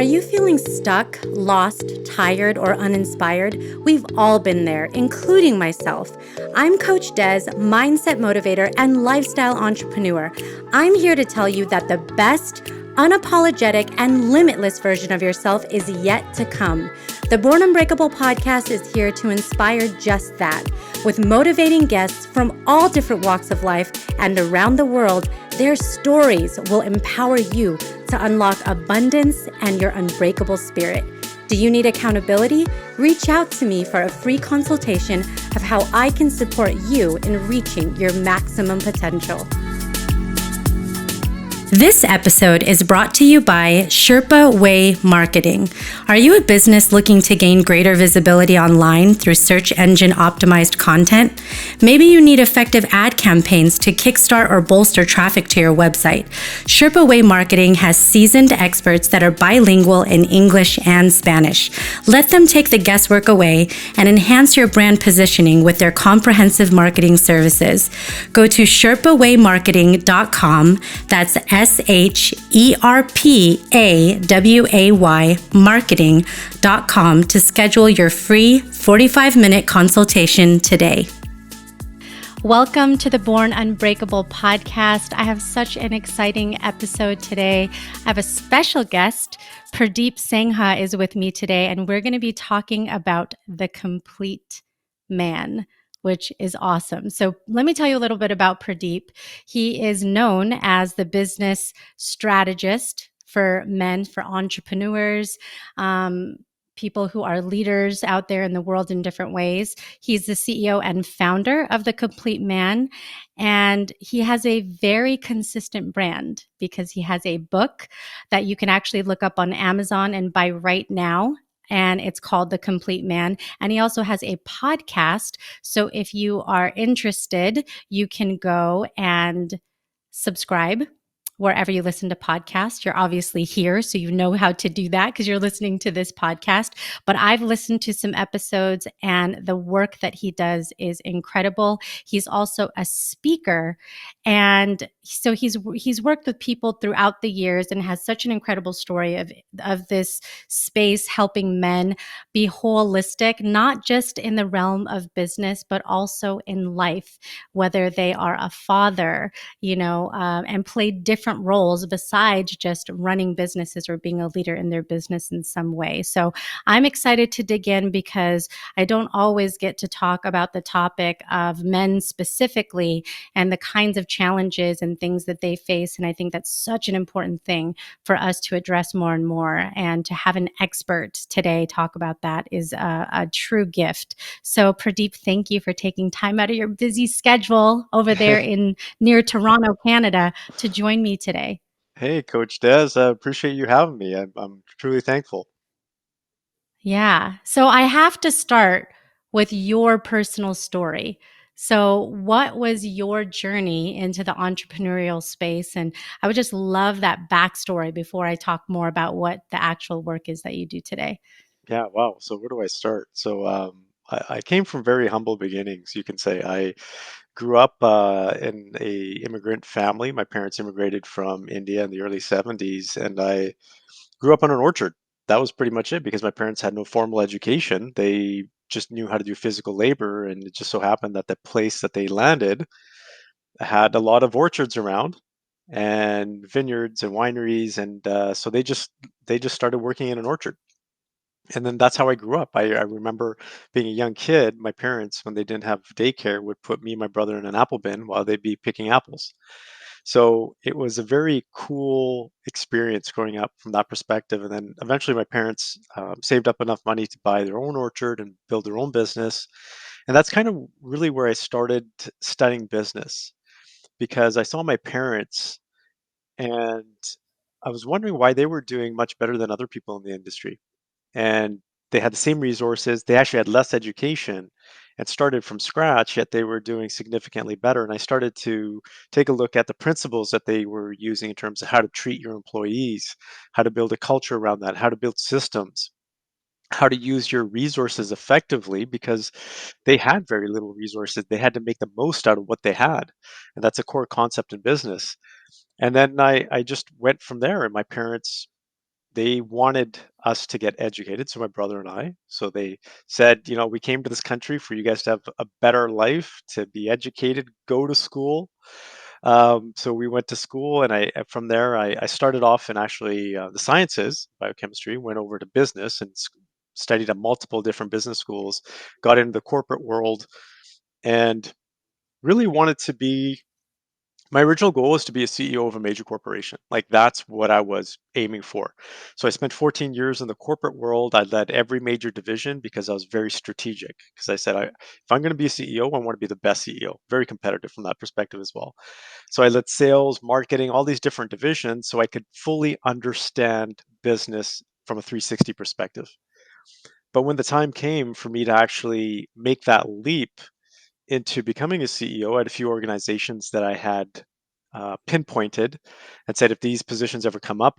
you feeling stuck, lost, tired, or uninspired? We've all been there, including myself. I'm Coach Des, mindset motivator and lifestyle entrepreneur. I'm here to tell you that the best, unapologetic, and limitless version of yourself is yet to come. The Born Unbreakable podcast is here to inspire just that. With motivating guests from all different walks of life and around the world, their stories will empower you to unlock abundance and your unbreakable spirit. Do you need accountability? Reach out to me for a free consultation of how I can support you in reaching your maximum potential. This episode is brought to you by Sherpa Way Marketing. Are you a business looking to gain greater visibility online through search engine optimized content? Maybe you need effective ad campaigns to kickstart or bolster traffic to your website. Sherpa Way Marketing has seasoned experts that are bilingual in English and Spanish. Let them take the guesswork away and enhance your brand positioning with their comprehensive marketing services. Go to sherpawaymarketing.com. That's SHERPAWAY marketing.com to schedule your free 45-minute consultation today. Welcome to the Born Unbreakable podcast. I have such an exciting episode today. I have a special guest. Purdeep Sangha is with me today, and we're going to be talking about the complete man, which is awesome. So let me tell you a little bit about Purdeep. He is known as the business strategist for men, for entrepreneurs, people who are leaders out there in the world in different ways. He's the CEO and founder of The Complete Man, and he has a very consistent brand because he has a book that you can actually look up on Amazon and buy right now. And it's called The Complete Man. And he also has a podcast. So if you are interested, you can go and subscribe wherever you listen to podcasts. You're obviously here, so you know how to do that because you're listening to this podcast. But I've listened to some episodes, and the work that he does is incredible. He's also a speaker, and so he's worked with people throughout the years and has such an incredible story of this space helping men be holistic, not just in the realm of business, but also in life, whether they are a father, and play different roles besides just running businesses or being a leader in their business in some way. So I'm excited to dig in because I don't always get to talk about the topic of men specifically and the kinds of challenges and things that they face. And I think that's such an important thing for us to address more and more. And to have an expert today talk about that is a true gift. So Purdeep, thank you for taking time out of your busy schedule over there in near Toronto, Canada, to join me today. Hey, Coach Des, I appreciate you having me. I'm truly thankful. Yeah. So I have to start with your personal story. So what was your journey into the entrepreneurial space? And I would just love that backstory before I talk more about what the actual work is that you do today. Yeah, wow. So where do I start? I came from very humble beginnings, you can say. I grew up in a immigrant family. My parents immigrated from India in the early 70s, and I grew up on an orchard. That was pretty much it because my parents had no formal education. They just knew how to do physical labor, and it just so happened that the place that they landed had a lot of orchards around and vineyards and wineries, and so they just started working in an orchard. And then that's how I grew up. I remember being a young kid, my parents, when they didn't have daycare, would put me and my brother in an apple bin while they'd be picking apples. So it was a very cool experience growing up from that perspective. And then eventually my parents saved up enough money to buy their own orchard and build their own business. And that's kind of really where I started studying business because I saw my parents and I was wondering why they were doing much better than other people in the industry. And they had the same resources. They actually had less education and started from scratch, yet they were doing significantly better. And I started to take a look at the principles that they were using in terms of how to treat your employees, how to build a culture around that, how to build systems, how to use your resources effectively because they had very little resources. They had to make the most out of what they had. And that's a core concept in business. And then I just went from there. And my parents they wanted us to get educated, so my brother and I. So they said, we came to this country for you guys to have a better life, to be educated, go to school. So we went to school, and from there I started off in actually the sciences, biochemistry, went over to business and studied at multiple different business schools, got into the corporate world, and really wanted to be my original goal was to be a CEO of a major corporation. Like that's what I was aiming for. So I spent 14 years in the corporate world. I led every major division because I was very strategic. Because I said, if I'm going to be a CEO, I want to be the best CEO. Very competitive from that perspective as well. So I led sales, marketing, all these different divisions, so I could fully understand business from a 360 perspective. But when the time came for me to actually make that leap into becoming a CEO, I had a few organizations that I had pinpointed and said, if these positions ever come up,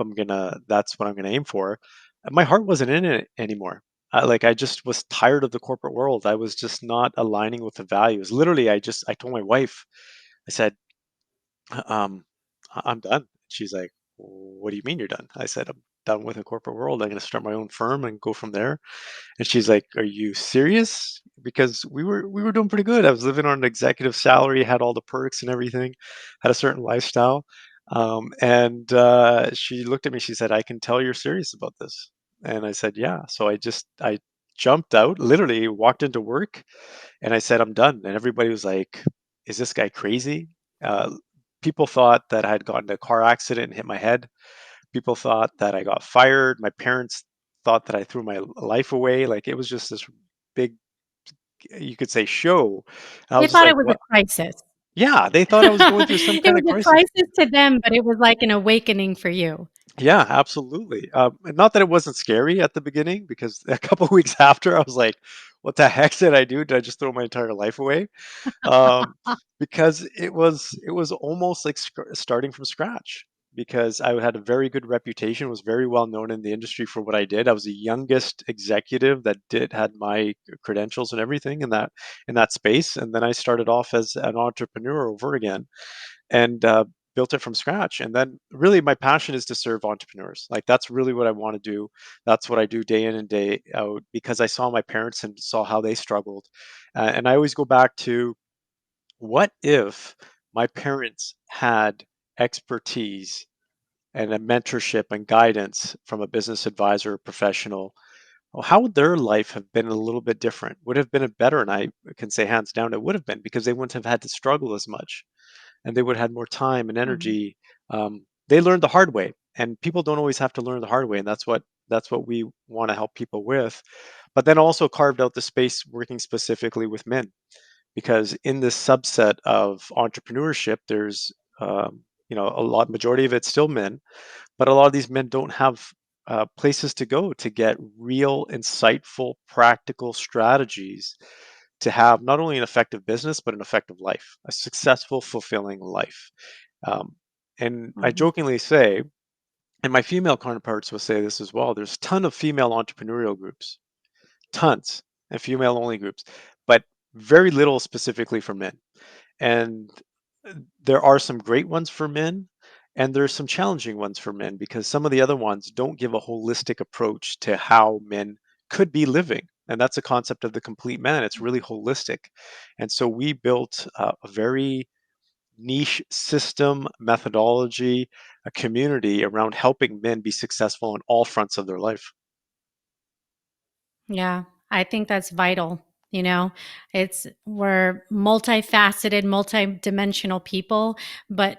that's what I'm gonna aim for. And my heart wasn't in it anymore. I just was tired of the corporate world. I was just not aligning with the values. Literally, I told my wife, I said, um, I'm done. She's like, what do you mean you're done? I said, I'm done with the corporate world. I'm going to start my own firm and go from there. And she's like, "Are you serious?" Because we were doing pretty good. I was living on an executive salary, had all the perks and everything, had a certain lifestyle. And she looked at me. She said, "I can tell you're serious about this." And I said, "Yeah." So I jumped out, literally walked into work, and I said, "I'm done." And everybody was like, "Is this guy crazy?" Uh, People thought that I had gotten in a car accident and hit my head. People thought that I got fired. My parents thought that I threw my life away. Like it was just this big, you could say, show. I They was just thought like, it was a what? crisis. Yeah, they thought I was going through some It kind was of a crisis. crisis to them, but it was like an awakening for you. Yeah, absolutely. And not that it wasn't scary at the beginning, because a couple of weeks after, I was like, what the heck did I do? Did I just throw my entire life away? um, because it was almost like starting from scratch. Because I had a very good reputation, was very well known in the industry for what I did. I was the youngest executive that did had my credentials and everything in that space. And then I started off as an entrepreneur over again, and built it from scratch. And then really my passion is to serve entrepreneurs. Like that's really what I want to do. That's what I do day in and day out, because I saw my parents and saw how they struggled. And I always go back to, what if my parents had expertise and a mentorship and guidance from a business advisor or professional? Well, how would their life have been a little bit different? Would have been a better, and I can say hands down it would have been, because they wouldn't have had to struggle as much, and they would have had more time and Mhm, energy. They learned the hard way, and people don't always have to learn the hard way, and that's what we want to help people with. But then also carved out the space working specifically with men, because in this subset of entrepreneurship, there's a lot majority of it's still men, but a lot of these men don't have places to go to get real, insightful, practical strategies to have not only an effective business but an effective life, a successful, fulfilling life. Um, and I mhm. jokingly say, and my female counterparts will say this as well, there's a ton of female entrepreneurial groups, tons, and female only groups, but very little specifically for men. And there are some great ones for men, and there's some challenging ones for men, because some of the other ones don't give a holistic approach to how men could be living. And that's a concept of the complete man. It's really holistic. And so we built a very niche system, methodology, a community around helping men be successful on all fronts of their life. Yeah, I think that's vital. You know, we're multifaceted, multidimensional people, but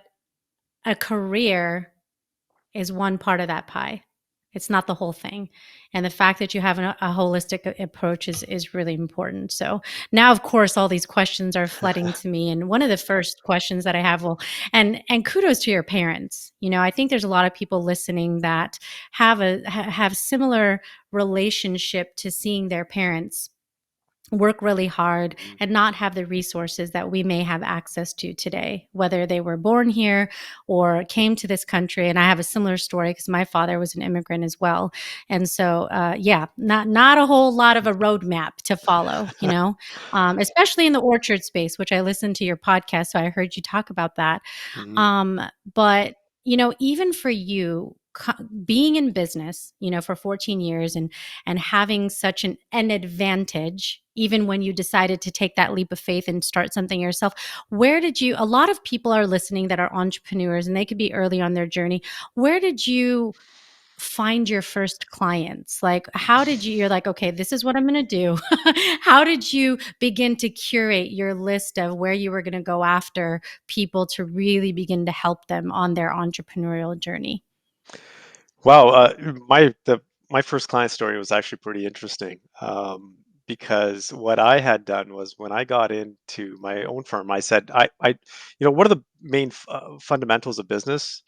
a career is one part of that pie. It's not the whole thing. And the fact that you have a holistic approach is really important. So now, of course, all these questions are flooding to me. And one of the first questions that I have, well, and kudos to your parents. You know, I think there's a lot of people listening that have similar relationship to seeing their parents work really hard Mhm. and not have the resources that we may have access to today, whether they were born here or came to this country. And I have a similar story because my father was an immigrant as well. And so, yeah, not a whole lot of a roadmap to follow, especially in the orchard space, which I listened to your podcast. So I heard you talk about that. Mhm. Um, but, even for you, being in business, for 14 years and having such an advantage, even when you decided to take that leap of faith and start something yourself, where did you, a lot of people are listening that are entrepreneurs and they could be early on their journey. Where did you find your first clients? Like, how did you're like, okay, this is what I'm going to do. How did you begin to curate your list of where you were going to go after people to really begin to help them on their entrepreneurial journey? Wow, my first client story was actually pretty interesting, because what I had done was when I got into my own firm, I said, one of the main fundamentals of business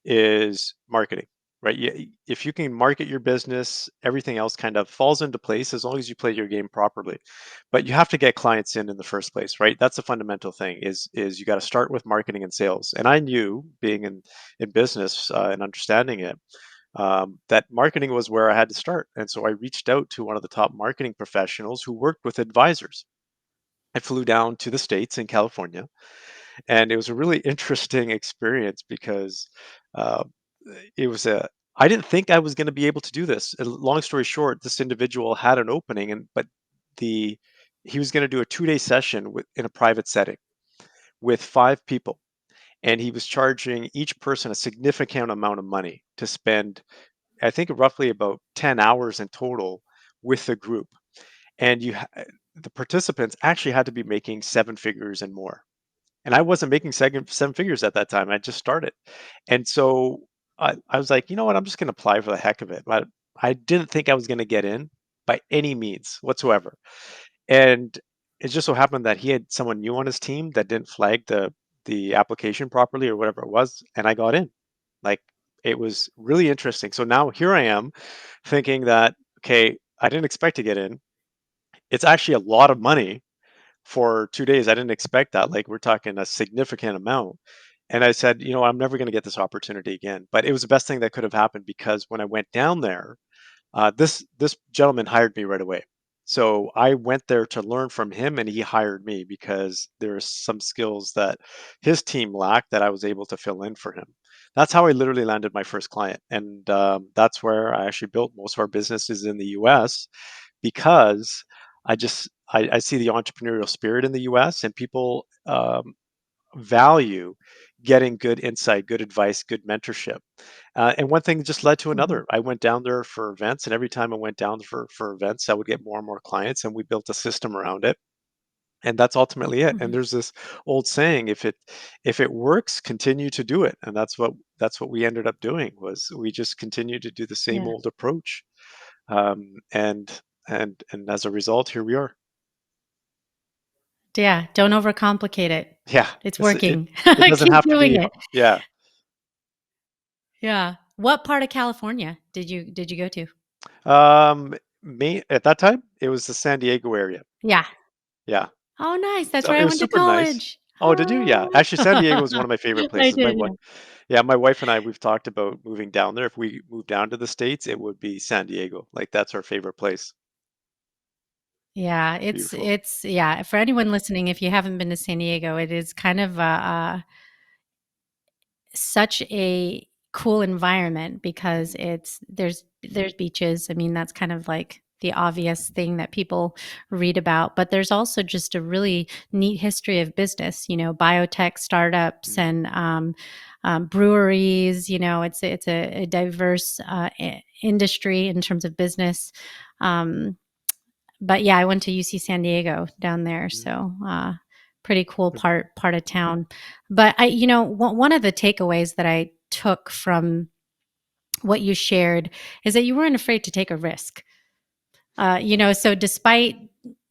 is marketing, right? If you can market your business, everything else kind of falls into place as long as you play your game properly. But you have to get clients in the first place, right? That's a fundamental thing. Is you got to start with marketing and sales. And I knew, being in business and understanding it, that marketing was where I had to start. And so I reached out to one of the top marketing professionals who worked with advisors. I flew down to the States in California, and it was a really interesting experience because uh, it was a I didn't think I was going to be able to do this. Long story short, this individual had an opening, but the he was going to do a 2-day session in a private setting with 5 people, and he was charging each person a significant amount of money to spend, I think, roughly about 10 hours in total with the group. And the participants actually had to be making 7 figures and more. And I wasn't making seven figures at that time. I just started. And so I was like, you know what? I'm just going to apply for the heck of it. But I didn't think I was going to get in by any means whatsoever. And it just so happened that he had someone new on his team that didn't flag the application properly or whatever it was, and I got in. Like, it was really interesting. So now here I am thinking that, okay, I didn't expect to get in. It's actually a lot of money for 2 days. I didn't expect that. Like, we're talking a significant amount. And I said, I'm never going to get this opportunity again. But it was the best thing that could have happened, because when I went down there, this gentleman hired me right away. So I went there to learn from him, and he hired me because there's some skills that his team lacked that I was able to fill in for him. That's how I literally landed my first client, and that's where I actually built most of our businesses in the U.S. because I see the entrepreneurial spirit in the U.S., and people value getting good insight, good advice, good mentorship. And one thing just led to Mhm. another. I went down there for events, and every time I went down for events, I would get more and more clients, and we built a system around it. And that's ultimately it. And Mhm. there's this old saying: if it works, continue to do it. And that's what we ended up doing. Was we just continued to do the same Yeah. old approach, and as a result, here we are. Yeah. Don't overcomplicate it. Yeah, It's it working. it doesn't Keep have to doing be. it. Yeah. Yeah. What part of California did you go to? Me at that time, it was the San Diego area. Yeah. Yeah. Oh, nice. That's So where it I was went to super nice. college. Oh, did you? Yeah. Oh. Actually, San Diego is one of my favorite I places. did, yeah. My wife and I, we've talked about moving down there. If we move down to the States, it would be San Diego. Like, that's our favorite place. Yeah, It's beautiful. yeah, for anyone listening, if you haven't been to San Diego, it is kind of such a cool environment because Mhm. there's beaches. I mean, that's kind of like the obvious thing that people read about, but there's also just a really neat history of business, biotech startups Mm. and breweries. It's a diverse industry in terms of business. Um, but yeah, I went to UC San Diego down there, Mhm. so pretty cool part of town. But one of the takeaways that I took from what you shared is that you weren't afraid to take a risk. So despite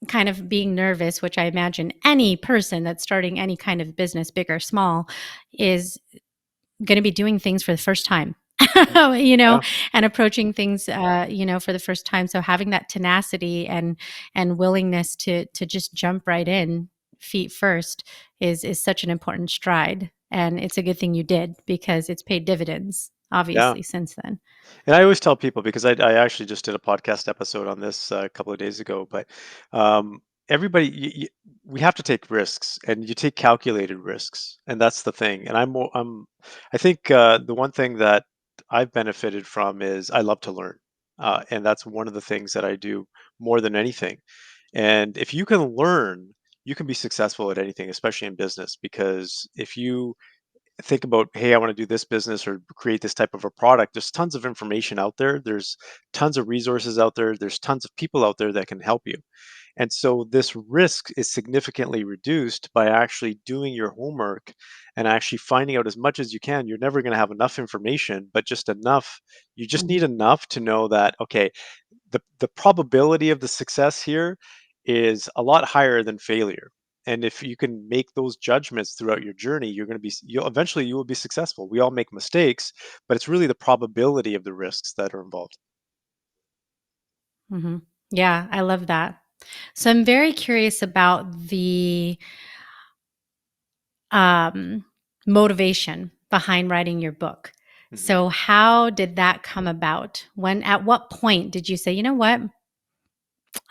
kind of being nervous, which I imagine any person that's starting any kind of business, big or small, is going to be doing things for the first time. Mhm. you know Yeah. and approaching things for the first time, so having that tenacity and willingness to just jump right in feet first is such an important stride, and it's a good thing you did because it's paid dividends Yeah. obviously since then. And I always tell people, because I actually just did a podcast episode on this a couple of days ago, but um, everybody, we have to take risks, and you take calculated risks, and that's the thing. And I think the one thing that I've benefited from is I love to learn. And that's one of the things that I do more than anything. And if you can learn, you can be successful at anything, especially in business, because if you think about, hey, I want to do this business or create this type of a product, there's tons of information out there. There's tons of resources out there. There's tons of people out there that can help you. And so this risk is significantly reduced by actually doing your homework and actually finding out as much as you can. You're never going to have enough information, but just enough. You just need Mhm. enough to know that, okay, the probability of the success here is a lot higher than failure. And if you can make those judgments throughout your journey, you're going to be you'll eventually you will be successful. We all make mistakes, but it's really the probability of the risks that are involved. Mhm. Yeah, I love that. So I'm very curious about the um, motivation behind writing your book. Mhm. So how did that come about? At what point did you say, you know what?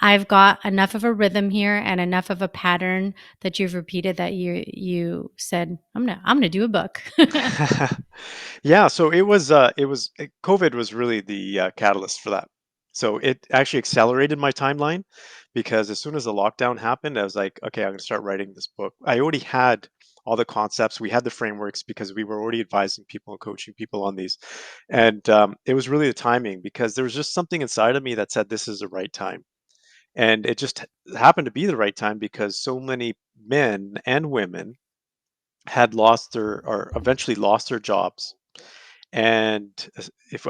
I've got enough of a rhythm here and enough of a pattern that you've repeated that you said, I'm gonna do a book. Yeah, so COVID was really the catalyst for that. So it actually accelerated my timeline because as soon as the lockdown happened, I was like, okay, I'm going to start writing this book. I already had all the concepts, we had the frameworks because we were already advising people and coaching people on these, and it was really the timing because there was just something inside of me that said this is the right time, and it just happened to be the right time because so many men and women had lost their or eventually lost their jobs. And if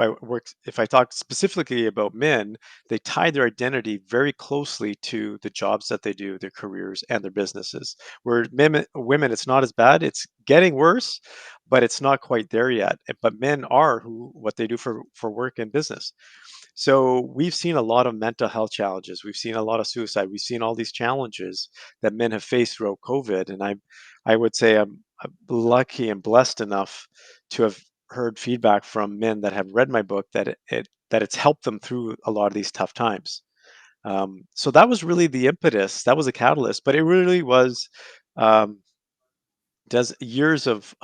I talk specifically about men, they tie their identity very closely to the jobs that they do, their careers and their businesses. Where women, it's not as bad. It's getting worse, but it's not quite there yet. But men are who what they do for work and business. So we've seen a lot of mental health challenges. We've seen a lot of suicide. We've seen all these challenges that men have faced throughout COVID. And I would say I'm lucky and blessed enough to have heard feedback from men that have read my book that that it's helped them through a lot of these tough times. So that was really the impetus. That was a catalyst, but it really was um, does years of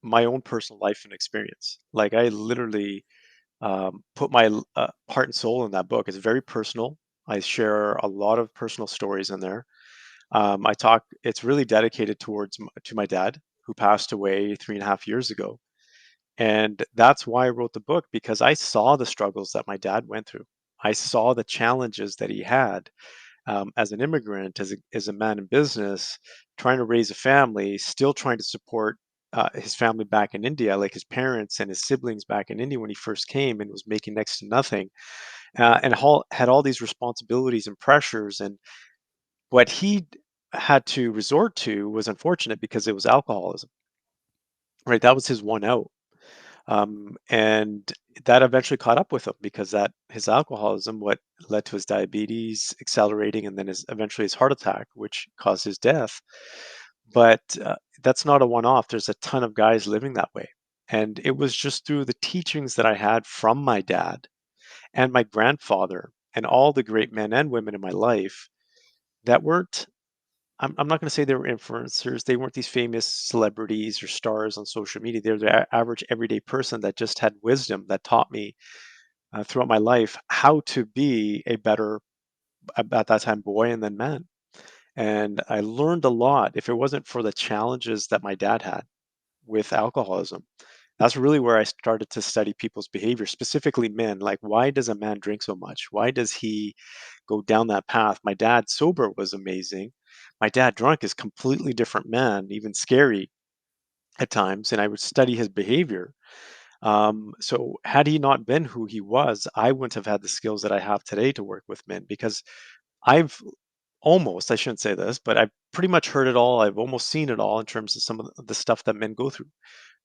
my own personal life and experience. Like I literally put my heart and soul in that book. It's very personal. I share a lot of personal stories in there. I talk. It's really dedicated to my dad, who passed away 3.5 years ago, and that's why I wrote the book because I saw the struggles that my dad went through. I saw the challenges that he had as an immigrant, as a man in business, trying to raise a family, still trying to support his family back in India, like his parents and his siblings back in India when he first came and was making next to nothing, had all these responsibilities and pressures. And what he had to resort to was unfortunate because it was alcoholism, right? That was his one out. And that eventually caught up with him because that his alcoholism, what led to his diabetes accelerating, and then eventually his heart attack, which caused his death. But that's not a one-off. There's a ton of guys living that way, and it was just through the teachings that I had from my dad and my grandfather and all the great men and women in my life that weren't. I'm not going to say they were influencers. They weren't these famous celebrities or stars on social media. They're the average everyday person that just had wisdom that taught me throughout my life how to be a better, at that time, boy and then man. And I learned a lot. If it wasn't for the challenges that my dad had with alcoholism, that's really where I started to study people's behavior, specifically men. Like, why does a man drink so much? Why does he go down that path? My dad sober was amazing. My dad drunk is completely different man, even scary at times. And I would study his behavior. So had he not been who he was, I wouldn't have had the skills that I have today to work with men because I've almost, I shouldn't say this, but I've pretty much heard it all. I've almost seen it all in terms of some of the stuff that men go through,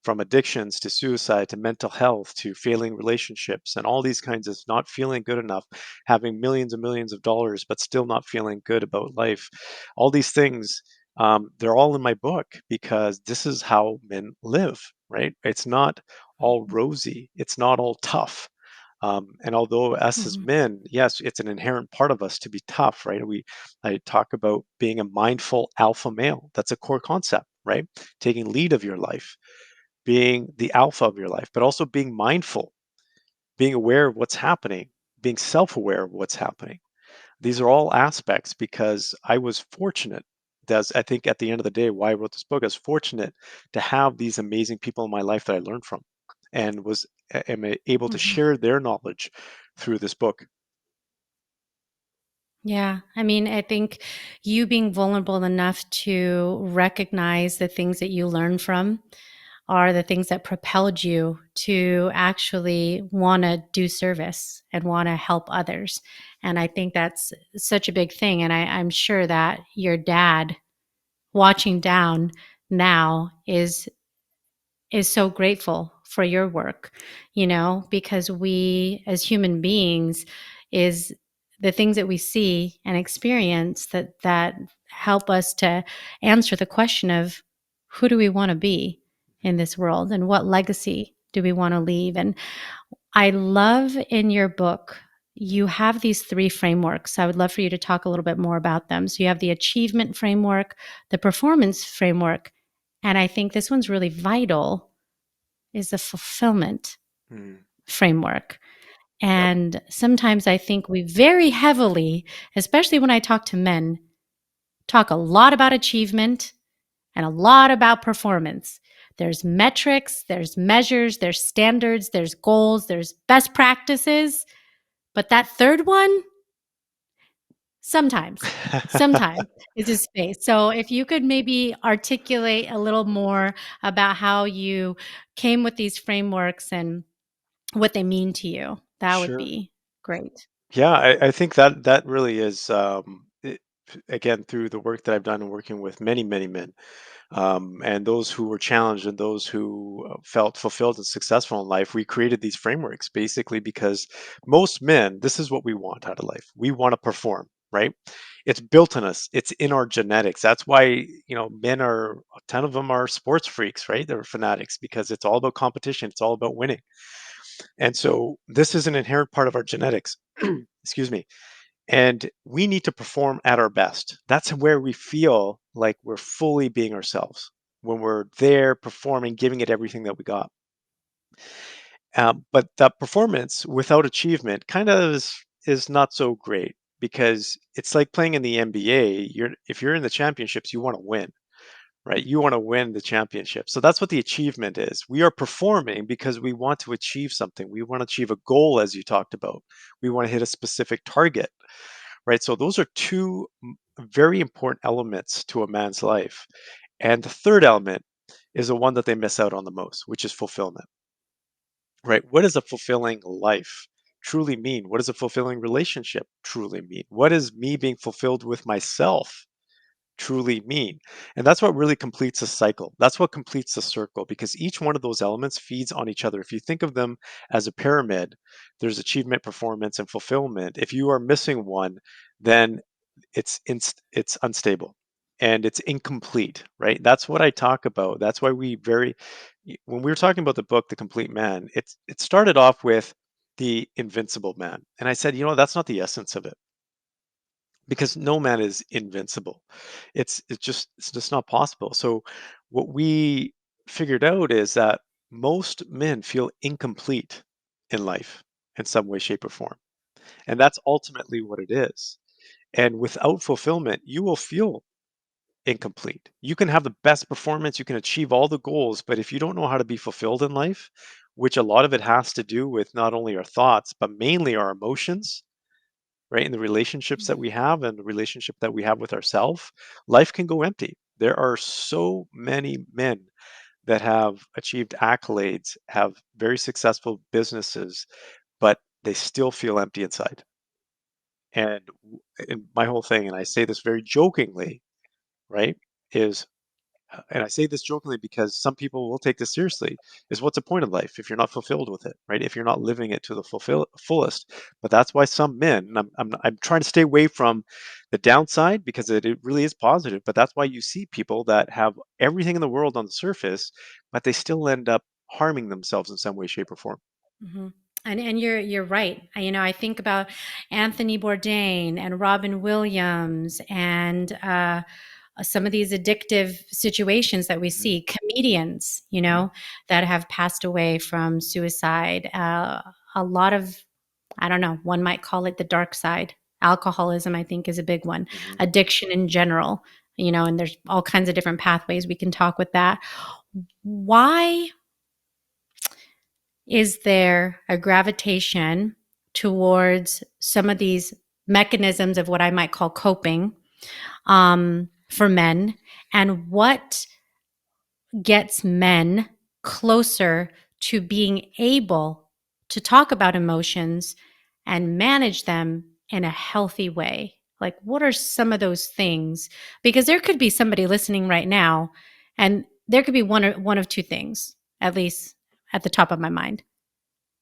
from addictions to suicide to mental health to failing relationships and all these kinds of not feeling good enough, having millions and millions of dollars but still not feeling good about life. All these things, they're all in my book because this is how men live, right? It's not all rosy, it's not all tough. And although us as Mhm. men, yes, it's an inherent part of us to be tough, right? I talk about being a mindful alpha male. That's a core concept, right? Taking lead of your life. being the alpha of your life, but also being mindful, being aware of what's happening, being self aware of what's happening. These are all aspects because I was fortunate. That's, I think, at the end of the day, why I wrote this book. I was fortunate to have these amazing people in my life that I learned from, and am able to Hmm. share their knowledge through this book. Yeah. I mean, I think you being vulnerable enough to recognize the things that you learn from are the things that propelled you to actually want to do service and want to help others. And I think that's such a big thing. And I'm sure that your dad watching down now is so grateful for your work, because we as human beings is the things that we see and experience that help us to answer the question of who do we want to be in this world and what legacy do we want to leave. And I love in your book, you have these three frameworks. I would love for you to talk a little bit more about them. So you have the achievement framework, the performance framework, and I think this one's really vital is the fulfillment Mm. framework. Yep. And sometimes I think we very heavily, especially when I talk to men, talk a lot about achievement and a lot about performance. There's metrics, there's measures, there's standards, there's goals, there's best practices. But that third one, sometimes is a space. So if you could maybe articulate a little more about how you came with these frameworks and what they mean to you, that would Sure. be great. Yeah, I think that that really is, again, through the work that I've done and working with many, many men, and those who were challenged and those who felt fulfilled and successful in life. We created these frameworks basically because most men, this is what we want out of life. We want to perform, right? It's built in us. It's in our genetics. That's why, men are, a ton of them are sports freaks, right? They're fanatics because it's all about competition. It's all about winning. And so this is an inherent part of our genetics. Excuse me. And we need to perform at our best. That's where we feel like we're fully being ourselves, when we're there performing, giving it everything that we got. But that performance without achievement kind of is not so great because it's like playing in the NBA. If you're in the championships, you want to win, right? You want to win the championship. So that's what the achievement is. We are performing because we want to achieve something. We want to achieve a goal, as you talked about. We want to hit a specific target, right? So those are two very important elements to a man's life. And the third element is the one that they miss out on the most, which is fulfillment, right? What does a fulfilling life truly mean? What does a fulfilling relationship truly mean? What is me being fulfilled with myself truly mean? And that's what really completes a cycle. That's what completes the circle because each one of those elements feeds on each other. If you think of them as a pyramid, there's achievement, performance, and fulfillment. If you are missing one, then it's unstable and it's incomplete, right? That's what I talk about. That's why when we were talking about the book The Complete Man, it started off with the invincible man. And I said, that's not the essence of it because no man is invincible. It's just not possible. So what we figured out is that most men feel incomplete in life in some way, shape, or form. And that's ultimately what it is. And without fulfillment, you will feel incomplete. You can have the best performance, you can achieve all the goals, but if you don't know how to be fulfilled in life, which a lot of it has to do with not only our thoughts, but mainly our emotions, right? And the relationships that we have and the relationship that we have with ourselves, life can go empty. There are so many men that have achieved accolades, have very successful businesses, but they still feel empty inside. And my whole thing, and I say this very jokingly, right, is, and I say this jokingly because some people will take this seriously, is what's the point of life if you're not fulfilled with it, right? If you're not living it to the fullest. But that's why some men, and I'm trying to stay away from the downside because it really is positive, but that's why you see people that have everything in the world on the surface, but they still end up harming themselves in some way, shape, or form. Hmm. And you're right. I think about Anthony Bourdain and Robin Williams and some of these addictive situations that we Mhm. see, comedians, Mhm. that have passed away from suicide, a lot of, I don't know, one might call it the dark side. Alcoholism, I think, is a big one. Mhm. Addiction in general, and there's all kinds of different pathways we can talk with that. Why is there a gravitation towards some of these mechanisms of what I might call coping, for men? And what gets men closer to being able to talk about emotions and manage them in a healthy way? Like, what are some of those things? Because there could be somebody listening right now, and there could be one of two things, at least at the top of my mind.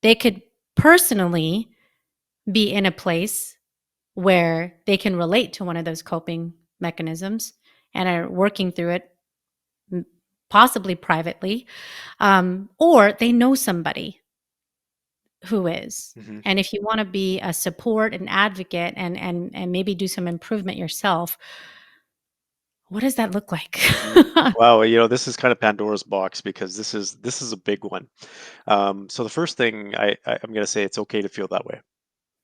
They could personally be in a place where they can relate to one of those coping mechanisms and are working through it, possibly privately, or they know somebody who is. Mhm. And if you want to be a support and advocate, and maybe do some improvement yourself, what does that look like? Mhm. Wow, this is kind of Pandora's box because this is a big one. So the first thing I'm going to say, it's okay to feel that way,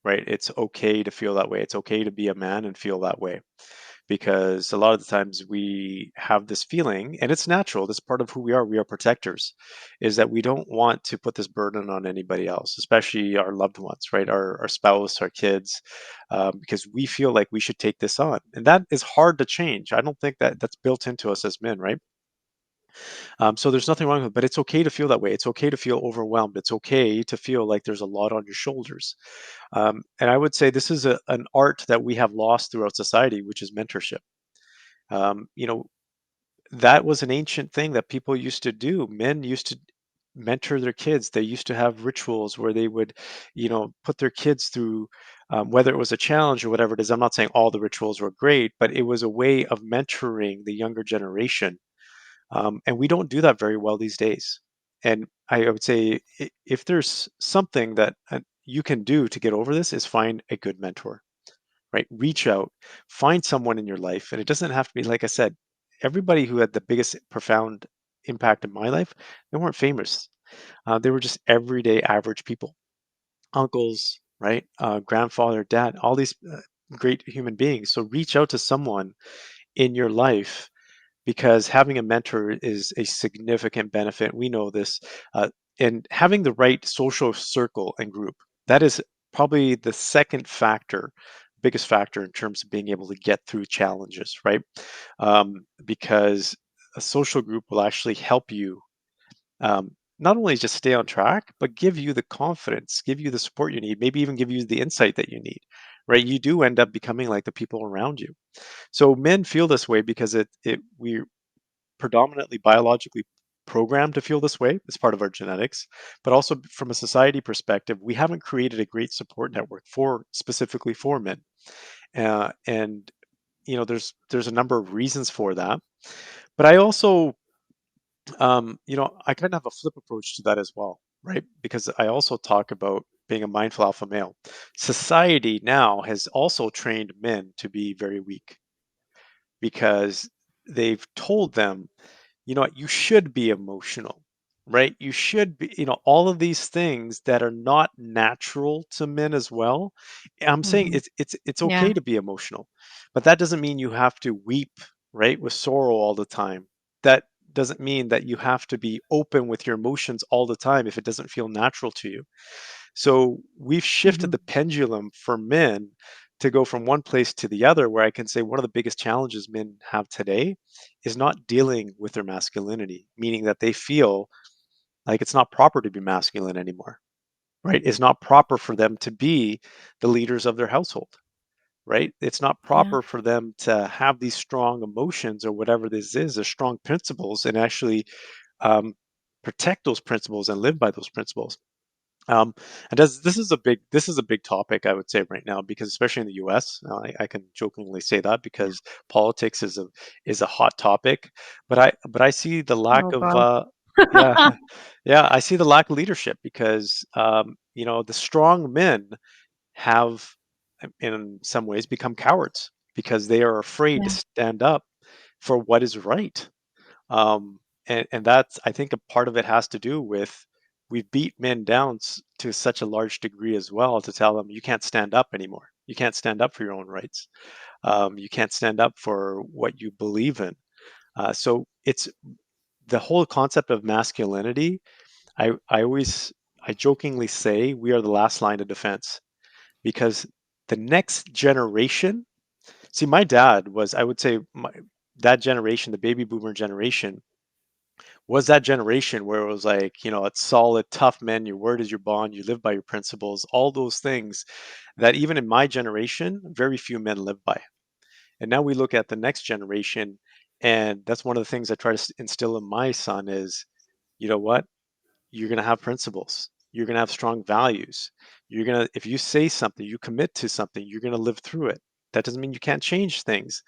right? It's okay to feel that way. It's okay to be a man and feel that way, because a lot of the times we have this feeling, and it's natural. This part of who we are. We are protectors, is that we don't want to put this burden on anybody else, especially our loved ones, right? Our spouse, our kids, because we feel like we should take this on, and that is hard to change. I don't think that that's built into us as men, right? So there's nothing wrong with it, but it's okay to feel that way. It's okay to feel overwhelmed. It's okay to feel like there's a lot on your shoulders. And I would say this is an art that we have lost throughout society, which is mentorship. Um, you know, that was an ancient thing that people used to do. Men used to mentor their kids. They used to have rituals where they would, put their kids through, whether it was a challenge or whatever it is. I'm not saying all the rituals were great, but it was a way of mentoring the younger generation, and we don't do that very well these days. And I would say, if there's something that you can do to get over this, is find a good mentor, right? Reach out, find someone in your life. And it doesn't have to be, like I said, everybody who had the biggest profound impact in my life, they weren't famous. They were just everyday average people, uncles, right? Grandfather, dad, all these great human beings. So reach out to someone in your life, because having a mentor is a significant benefit. We know this, and having the right social circle and group, that is probably the second factor, biggest factor in terms of being able to get through challenges, right? Because a social group will actually help you, not only just stay on track, but give you the confidence, give you the support you need, maybe even give you the insight that you need, right? You do end up becoming like the people around you. So men feel this way because we're predominantly biologically programmed to feel this way. It's part of our genetics, but also from a society perspective, we haven't created a great support network for specifically for men. And there's a number of reasons for that. But I also, I kind of have a flip approach to that as well, right? Because I also talk about being a mindful alpha male. Society now has also trained men to be very weak, because they've told them, you know what, you should be emotional, right? You should be, all of these things that are not natural to men as well. I'm saying Mhm. it's okay Yeah. to be emotional, but that doesn't mean you have to weep, right, with sorrow all the time. That doesn't mean that you have to be open with your emotions all the time if it doesn't feel natural to you. So we've shifted Mhm. the pendulum for men to go from one place to the other, where I can say one of the biggest challenges men have today is not dealing with their masculinity, meaning that they feel like it's not proper to be masculine anymore, right? It's not proper for them to be the leaders of their household, right? It's not Yeah. proper for them to have these strong emotions or whatever this is, or strong principles, and actually um, protect those principles and live by those principles. Um, and this is a big topic, I would say, right now, because especially in the U.S., I can jokingly say that because politics is a hot topic, but I see the lack Oh of God. yeah, yeah, I see the lack of leadership, because the strong men have, in some ways, become cowards because they are afraid to Yeah. stand up for what is right. And that's, I think, a part of it has to do with we've beat men down to such a large degree as well, to tell them you can't stand up anymore. You can't stand up for your own rights. You can't stand up for what you believe in. So it's the whole concept of masculinity. I jokingly say we are the last line of defense, because the next generation. See, my dad was, I would say, that generation, the baby boomer generation, was that generation where it was like, it's solid, tough men. Your word is your bond. You live by your principles. All those things that even in my generation, very few men live by. And now we look at the next generation, and that's one of the things I try to instill in my son is, you know what? You're going to have principles. You're going to have strong values. If you say something, you commit to something, you're going to live through it. That doesn't mean you can't change things.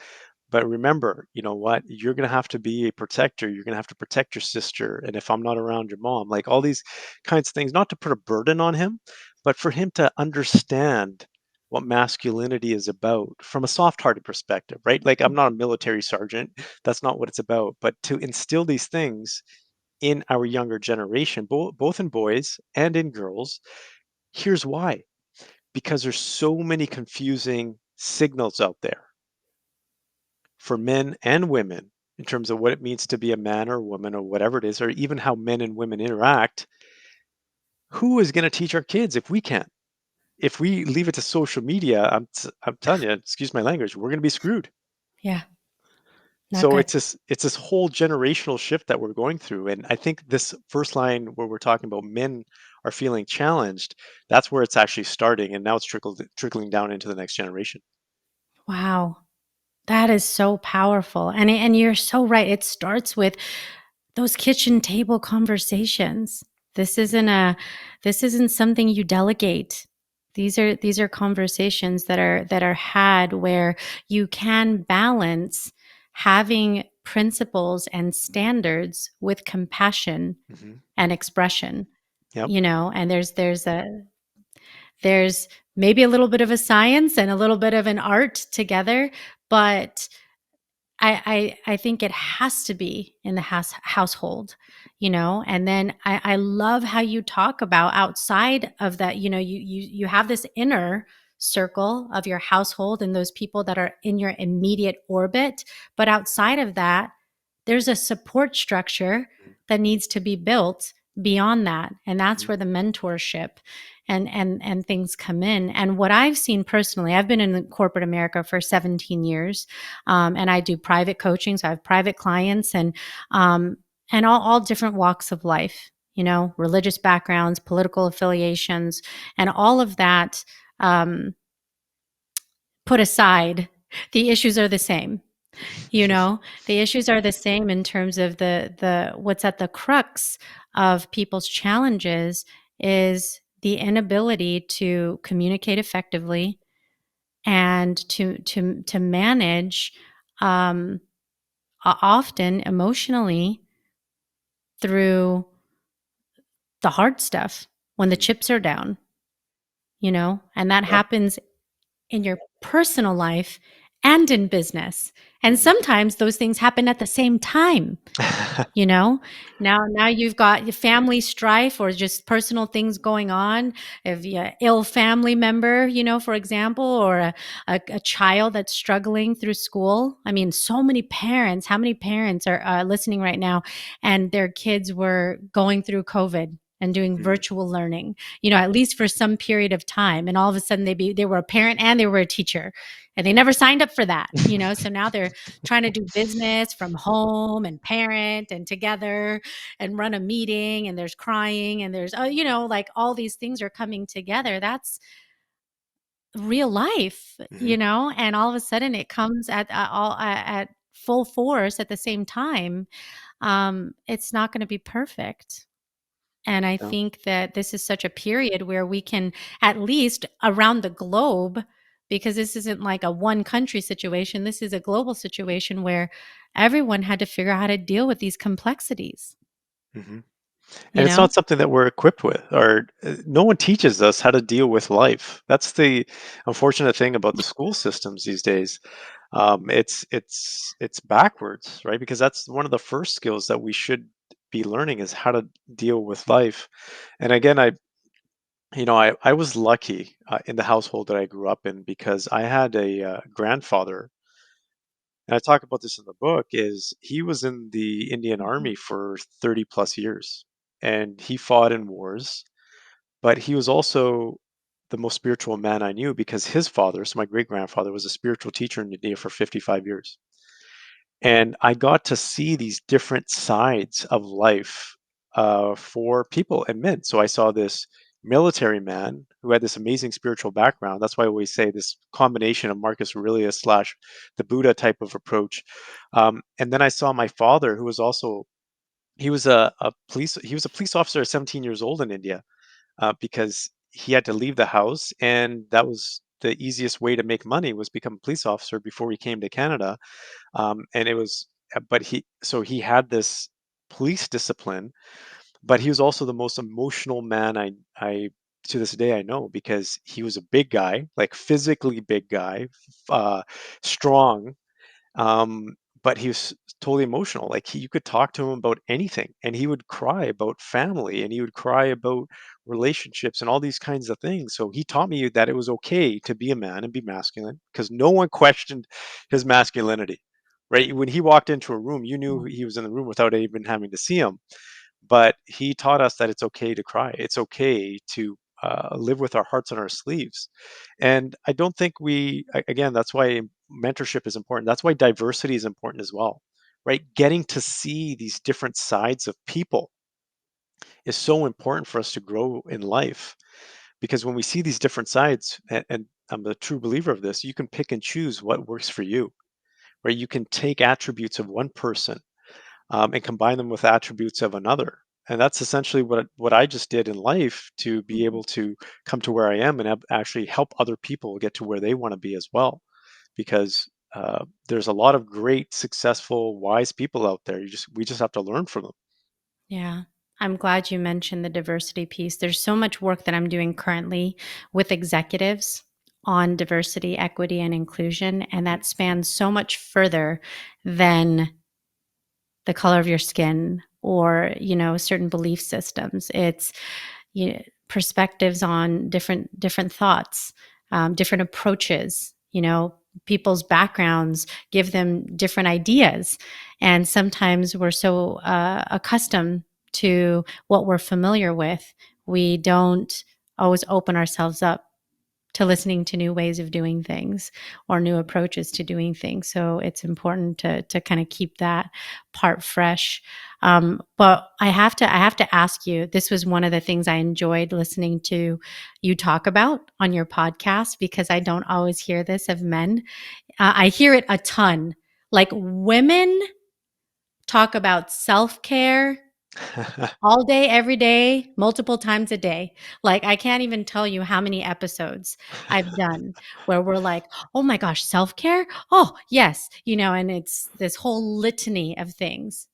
But remember, you know what? You're going to have to be a protector. You're going to have to protect your sister. And if I'm not around, your mom, like all these kinds of things, not to put a burden on him, but for him to understand what masculinity is about from a soft hearted perspective, right? Like, I'm not a military sergeant. That's not what it's about. But to instill these things in our younger generation, both in boys and in girls, here's why. Because there's so many confusing signals out there for men and women in terms of what it means to be a man or a woman or whatever it is, or even how men and women interact. Who is going to teach our kids if we can't? If we leave it to social media, I'm telling you, excuse my language, we're going to be screwed. Yeah, not So good. it's this whole generational shift that we're going through, and I think this first line where we're talking about men are feeling challenged, that's where it's actually starting, and now it's trickling down into the next generation. Wow. That is so powerful. And you're so right. It starts with those kitchen table conversations. This isn't Mhm, a this isn't something you delegate. These are conversations that are had where you can balance having principles and standards with compassion mhm. and expression, Yep. and there's maybe a little bit of a science and a little bit of an art together, but I think it has to be in the household, and then I love how you talk about outside of that, you have this inner circle of your household and those people that are in your immediate orbit, but outside of that, there's a support structure that needs to be built beyond that, and that's Mhm, where the mentorship and things come in. And what I've seen personally, I've been in corporate America for 17 years, and I do private coaching, so I have private clients, and all different walks of life, religious backgrounds, political affiliations, and all of that um, put aside, the issues are the same. The issues are the same in terms of the what's at the crux of people's challenges is the inability to communicate effectively and to manage um, often emotionally through the hard stuff when the mhm. chips are down, and that Yep. happens in your personal life and in business. And Mhm. sometimes those things happen at the same time. You know? Now you've got your family strife or just personal things going on. If you ill family member, for example, or a child that's struggling through school. I mean, so many parents, how many parents are listening right now and their kids were going through COVID and doing Mhm. virtual learning, at least for some period of time. And all of a sudden they were a parent and they were a teacher and they never signed up for that, so now they're trying to do business from home and parent and together and run a meeting and there's crying and there's like all these things are coming together. That's real life, Mhm. and all of a sudden it comes at full force at the same time. It's not going to be perfect. And I No. think that this is such a period where we can, at least around the globe, because this isn't like a one country situation, this is a global situation where everyone had to figure out how to deal with these complexities, Mhm. you And it's know? not something that we're equipped with, or no one teaches us how to deal with life. That's the unfortunate thing about the school systems these days. It's backwards, right? Because that's one of the first skills that we should be learning is how to deal with life. And again, I was lucky in the household that I grew up in because I had a grandfather, and I talk about this in the book. Is he was in the Indian Mhm. Army for 30 plus years, and he fought in wars, but he was also the most spiritual man I knew because his father, so my great grandfather, was a spiritual teacher in India for 55 years. And I got to see these different sides of life for people and men. So I saw this military man who had this amazing spiritual background. That's why I always say this combination of Marcus Aurelius slash the Buddha type of approach. And then I saw my father, who was also he was a police officer at 17 years old in India because he had to leave the house, and that was the easiest way to make money was become a police officer before he came to Canada. And it was but he had this police discipline, but he was also the most emotional man I to this day I know, because he was a big guy, like physically big guy, uh strong, um, but he was totally emotional. Like you could talk to him about anything, and he would cry about family, and he would cry about relationships and all these kinds of things. So he taught me that it was okay to be a man and be masculine, because no one questioned his masculinity. Right? When he walked into a room, you knew Yeah. he was in the room without even having to see him. But he taught us that it's okay to cry. It's okay to live with our hearts on our sleeves. And I don't think again, that's why mentorship is important. That's why diversity is important as well, right? Getting to see these different sides of people is so important for us to grow in life. Because when we see these different sides, and I'm a true believer of this, you can pick and choose what works for you, right? You can take attributes of one person and combine them with attributes of another. And that's essentially what I just did in life to be Mhm. able to come to where I am and actually help other people get to where they want to be as well. Because there's a lot of great, successful, wise people out there. We just have to learn from them. Yeah. I'm glad you mentioned the diversity piece. There's so much work that I'm doing currently with executives on diversity, equity, and inclusion. And Mhm. that spans so much further than the color of your skin or, certain belief systems. It's perspectives on different thoughts, different approaches. People's backgrounds give them different ideas, and sometimes we're so accustomed to what we're familiar with, we don't always open ourselves up to listening to new ways of doing things or new approaches to doing things. So it's important to kind of keep that part fresh. But I have to ask you. This was one of the things I enjoyed listening to you talk about on your podcast, because I don't always hear this of men. I hear it a ton. Like, women talk about self care all day, every day, multiple times a day. Like, I can't even tell you how many episodes I've done where we're like, "Oh my gosh, self-care? Oh, yes." And it's this whole litany of things.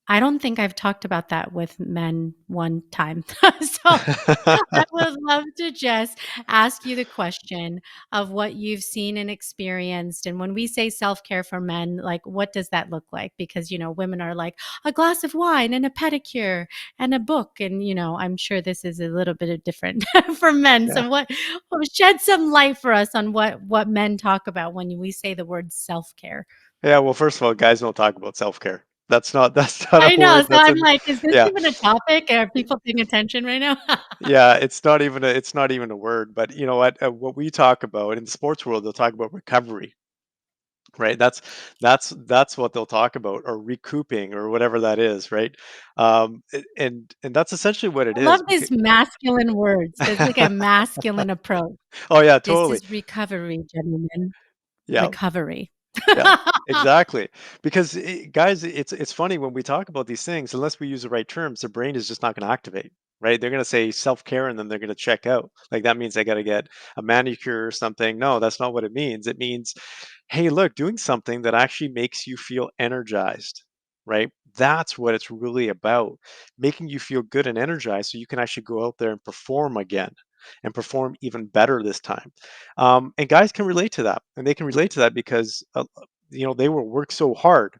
I don't think I've talked about that with men one time. So I would love to just ask you the question of what you've seen and experienced. And when we say self care for men, like, what does that look like? Because, women are like a glass of wine and a pedicure and a book. And, I'm sure this is a little bit of different for men. Yeah. So, shed some light for us on what men talk about when we say the word self care. Yeah. Well, first of all, guys don't talk about self care. That's not a I know. word. So I'm like, is this Yeah. even a topic? Are people paying attention right now? Yeah, it's not even a word, but you know what we talk about in the sports world, they'll talk about recovery, right? That's what they'll talk about, or recouping, or whatever that is, right? And that's essentially what it I love is. these masculine words. There's like a masculine approach. Oh yeah, This totally. is recovery, gentlemen. Yeah. Recovery. Yeah, exactly. Because guys, it's funny when we talk about these things. Unless we use the right terms, the brain is just not going to activate. Right? They're going to say self care, and then they're going to check out. Like that means I got to get a manicure or something. No, that's not what it means. It means, hey, look, doing something that actually makes you feel energized. Right? That's what it's really about. Making you feel good and energized, so you can actually go out there and perform again. and perform even better this time. And guys can relate to that, and they can relate to that because they will work so hard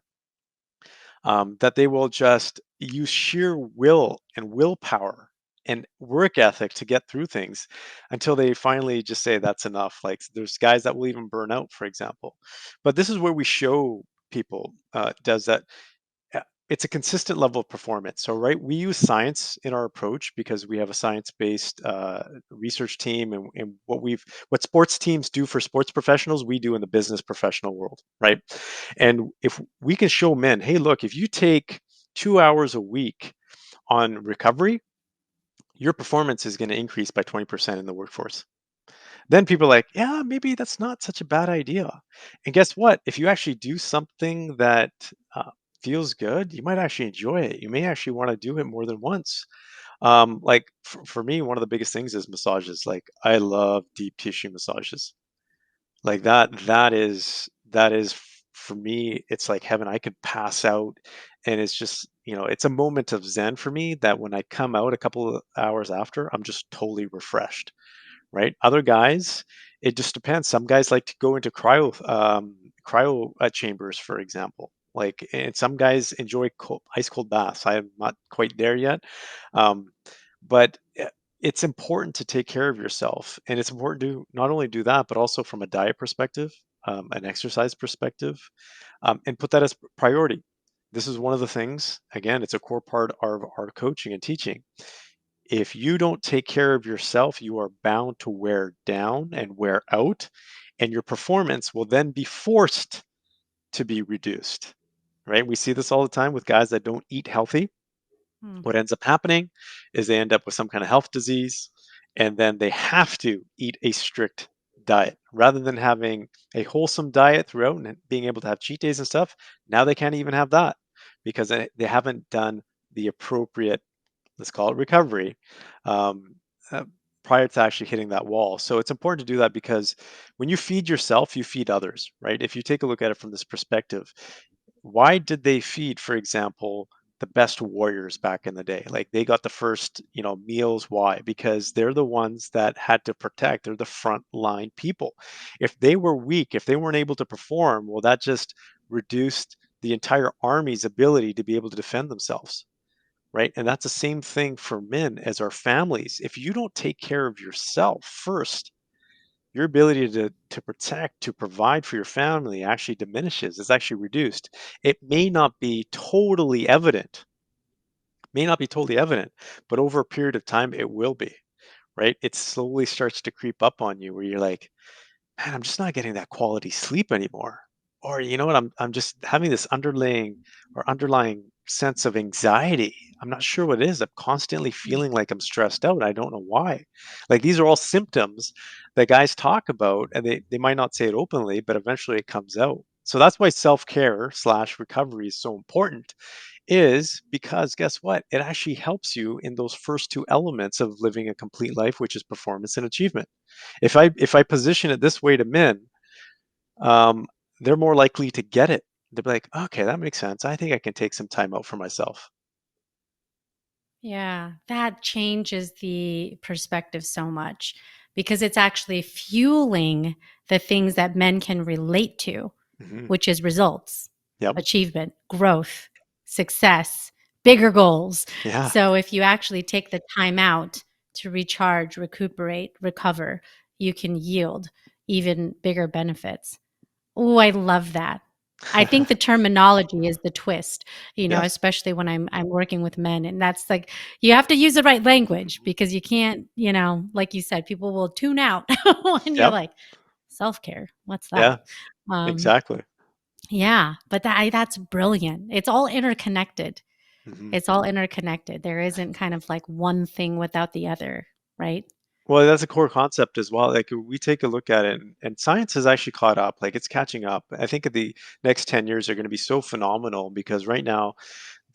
that they will just use sheer will and willpower and work ethic to get through things until they finally just say that's enough. Like there's guys that will even burn out, for example. But this is where we show people does that it's a consistent level of performance. So, right, we use science in our approach because we have a science-based research team, and what sports teams do for sports professionals, we do in the business professional world, right? And if we can show men, hey, look, if you take 2 hours a week on recovery, your performance is going to increase by 20% in the workforce. Then people are like, yeah, maybe that's not such a bad idea. And guess what? If you actually do something that feels good, you might actually enjoy it. You may actually want to do it more than once. Like for me, one of the biggest things is massages. Like I love deep tissue massages. Like that is for me, it's like heaven. I could pass out, and it's just, it's a moment of zen for me that when I come out a couple of hours after, I'm just totally refreshed, right? Other guys, it just depends. Some guys like to go into cryo chambers, for example. Like, and some guys enjoy ice cold baths. I am not quite there yet, um, but it's important to take care of yourself, and it's important to not only do that, but also from a diet perspective, an exercise perspective, and put that as priority. This is one of the things. Again, it's a core part of our coaching and teaching. If you don't take care of yourself, you are bound to wear down and wear out, and your performance will then be forced to be reduced, right? We see this all the time with guys that don't eat healthy. Hmm. What ends up happening is they end up with some kind of health disease, and then they have to eat a strict diet rather than having a wholesome diet throughout and being able to have cheat days and stuff. Now they can't even have that because they haven't done the appropriate, let's call it recovery, um, uh, prior to actually hitting that wall. So it's important to do that because when you feed yourself, you feed others, right? If you take a look at it from this perspective, why did they feed, for example, the best warriors back in the day? Like they got the first, meals. Why? Because they're the ones that had to protect. They're the front line people. If they were weak, if they weren't able to perform, well, that just reduced the entire army's ability to be able to defend themselves, right? And that's the same thing for men as our families. If you don't take care of yourself first, your ability to protect, to provide for your family actually diminishes. It's actually reduced. It may not be totally evident, but over a period of time, it will be, right? It slowly starts to creep up on you where you're like, man, I'm just not getting that quality sleep anymore. Or you know what? I'm just having this underlying sense of anxiety. I'm not sure what it is. I'm constantly feeling like I'm stressed out. I don't know why. Like these are all symptoms that guys talk about, and they might not say it openly, but eventually it comes out. So that's why self-care slash recovery is so important, is because guess what? It actually helps you in those first two elements of living a complete life, which is performance and achievement. If I position it this way to men, um, they're more likely to get it. They'll be like, okay, that makes sense. I think I can take some time out for myself. Yeah, that changes the perspective so much because it's actually fueling the things that men can relate to, Hmm. which is results, Yep. achievement, growth, success, bigger goals. Yeah. So if you actually take the time out to recharge, recuperate, recover, you can yield even bigger benefits. Oh, I love that. I think the terminology is the twist, Yes. especially when I'm working with men, and that's like you have to use the right language Hmm. because you can't, like you said, people will tune out when you're Yep. like, "Self-care, what's that?" Yeah. Um, Exactly. yeah, but that's brilliant. It's all interconnected. Hmm. It's all interconnected. There isn't kind of like one thing without the other, right? Well, that's a core concept as well. Like we take a look at it, and science has actually caught up. Like it's catching up. I think the next 10 years are going to be so phenomenal because right now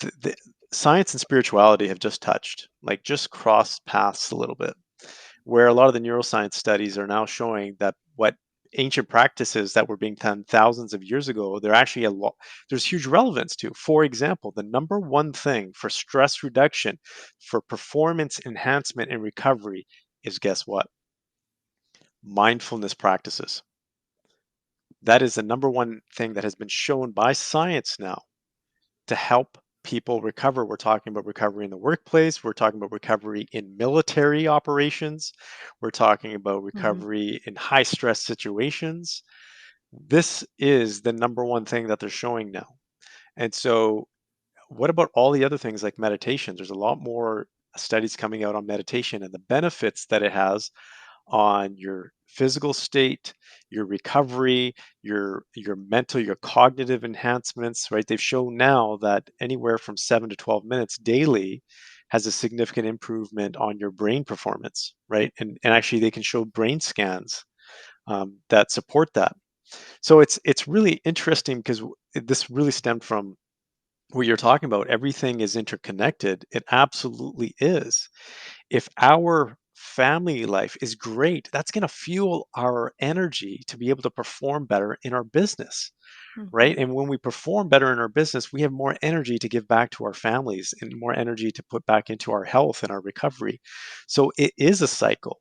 the science and spirituality have just touched, like just crossed paths a little bit, where a lot of the neuroscience studies are now showing that what ancient practices that were being done thousands of years ago, they're actually a lot, there's huge relevance to. For example, the number one thing for stress reduction, for performance enhancement and recovery is, guess what? Mindfulness practices. That is the number one thing that has been shown by science now to help people recover. We're talking about recovery in the workplace. We're talking about recovery in military operations. We're talking about Mhm. recovery in high stress situations. This is the number one thing that they're showing now. And so, what about all the other things like meditation? There's a lot more studies coming out on meditation and the benefits that it has on your physical state, your recovery, your mental, your cognitive enhancements, right? They've shown now that anywhere from 7 to 12 minutes daily has a significant improvement on your brain performance, right? And actually they can show brain scans that support that. So it's really interesting because this really stemmed from what you're talking about. Everything is interconnected. It absolutely is. If our family life is great, that's going to fuel our energy to be able to perform better in our business, right? Mhm. And when we perform better in our business, we have more energy to give back to our families and more energy to put back into our health and our recovery. So it is a cycle.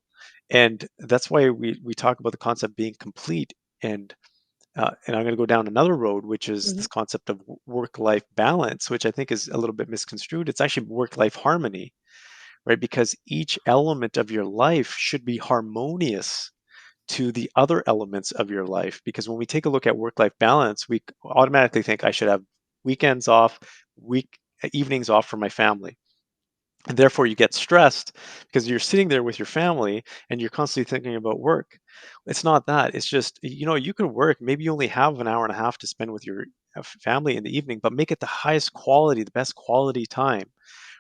And that's why we talk about the concept being complete. And I'm going to go down another road, which is this Mhm. concept of work-life balance, which I think is a little bit misconstrued. It's actually work-life harmony, right? Because each element of your life should be harmonious to the other elements of your life. Because when we take a look at work-life balance, we automatically think I should have weekends off, week evenings off for my family. And therefore you get stressed because you're sitting there with your family and you're constantly thinking about work. It's not that. It's just, you can work. Maybe you only have an hour and a half to spend with your family in the evening, but make it the highest quality, the best quality time,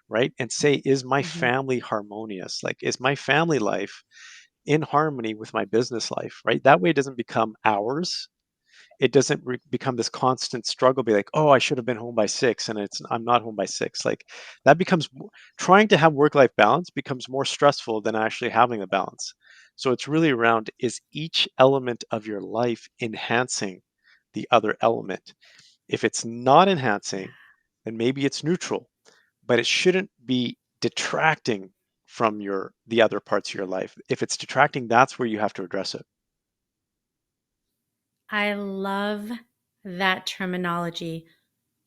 right? And say, is my Mhm. family harmonious? Like, is my family life in harmony with my business life, right? That way it doesn't become hours. It doesn't become this constant struggle, be like, oh, I should have been home by 6 and I'm not home by 6. Like that becomes trying to have work life balance becomes more stressful than actually having a balance. So it's really around, is each element of your life enhancing the other element? If it's not enhancing, then maybe it's neutral, but it shouldn't be detracting from the other parts of your life. If it's detracting, that's where you have to address it. I love that terminology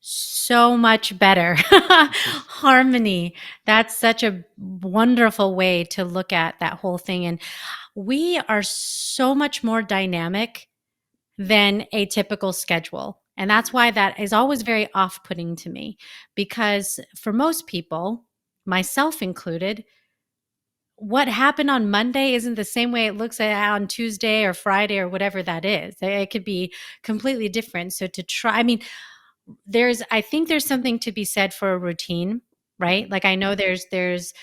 so much better. Harmony. That's such a wonderful way to look at that whole thing. And we are so much more dynamic than a typical schedule. And that's Mhm. why that is always very off putting to me, because for most people, myself included, what happened on Monday isn't the same way it looks on Tuesday or Friday or whatever that is. It could be completely different. So to try, I mean, I think there's something to be said for a routine, right? Mhm. Like I know there's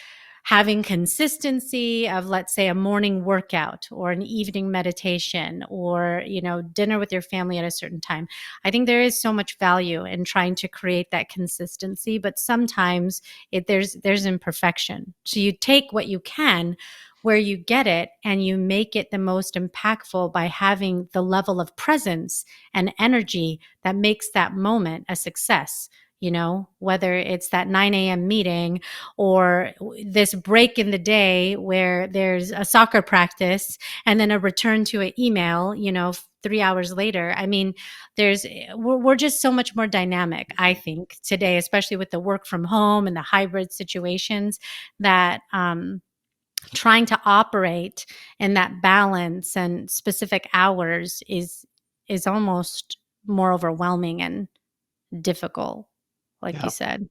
having consistency of, let's say, a morning workout or an evening meditation or, dinner with your family at a certain time. I think there is so much value in trying to create that consistency, but sometimes there's imperfection. So you take what you can where you get it and you make it the most impactful by having the level of presence and energy that makes that moment a success. Whether it's that 9 a.m. meeting or this break in the day where there's a soccer practice and then a return to an email, 3 hours later. I mean, we're just so much more dynamic, I Mhm. think, today, especially with the work from home and the hybrid situations, that trying to operate in that balance and specific hours is almost more overwhelming and difficult, like you Yeah. said.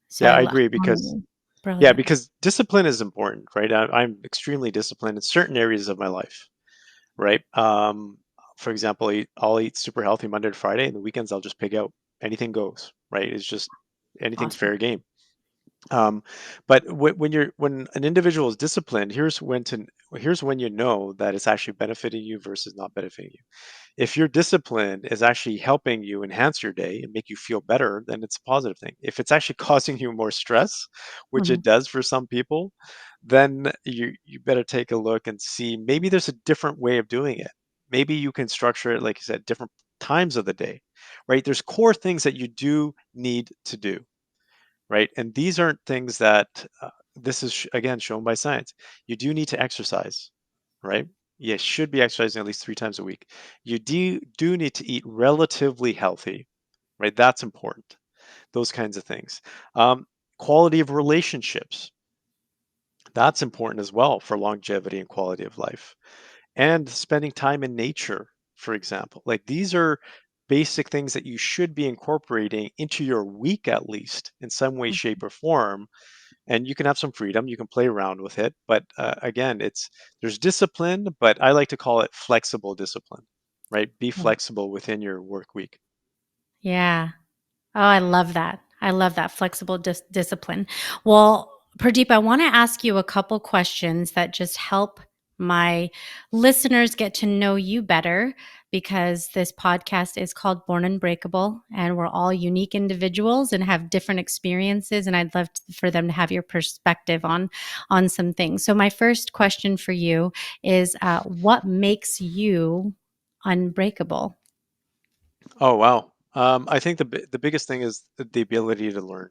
So Yeah, I I love agree because harmony. yeah, Brilliant. because discipline is important, right? I'm extremely disciplined in certain areas of my life, right? For example, I'll eat super healthy Monday to Friday, and the weekends I'll just pig out. Anything goes, right? It's just anything's Awesome. fair game. Um, but when an individual is disciplined, here's when you know that it's actually benefiting you versus not benefiting you. If your discipline is actually helping you enhance your day and make you feel better, then it's a positive thing. If it's actually causing you more stress, which Mhm. it does for some people, then you better take a look and see maybe there's a different way of doing it. Maybe you can structure it, like you said, different times of the day, right? There's core things that you do need to do, right? And these aren't things that this is again shown by science. You do need to exercise, right? You should be exercising at least 3 times a week. You do need to eat relatively healthy, right? That's important. Those kinds of things. Um, Quality of relationships. That's important as well for longevity and quality of life. And spending time in nature, for example. Like these are basic things that you should be incorporating into your week at least in some way, shape, or form. And you can have some freedom. You can play around with it. But again, there's discipline, but I like to call it flexible discipline, right? Be Mm. flexible within your work week. Yeah. Oh, I love that. I love that flexible discipline. Well, Pradeep, I want to ask you a couple questions that just help my listeners get to know you better because this podcast is called Born Unbreakable and we're all unique individuals and have different experiences and I'd love for them to have your perspective on some things. So my first question for you is what makes you unbreakable? Oh, wow. I think the biggest thing is the ability to learn.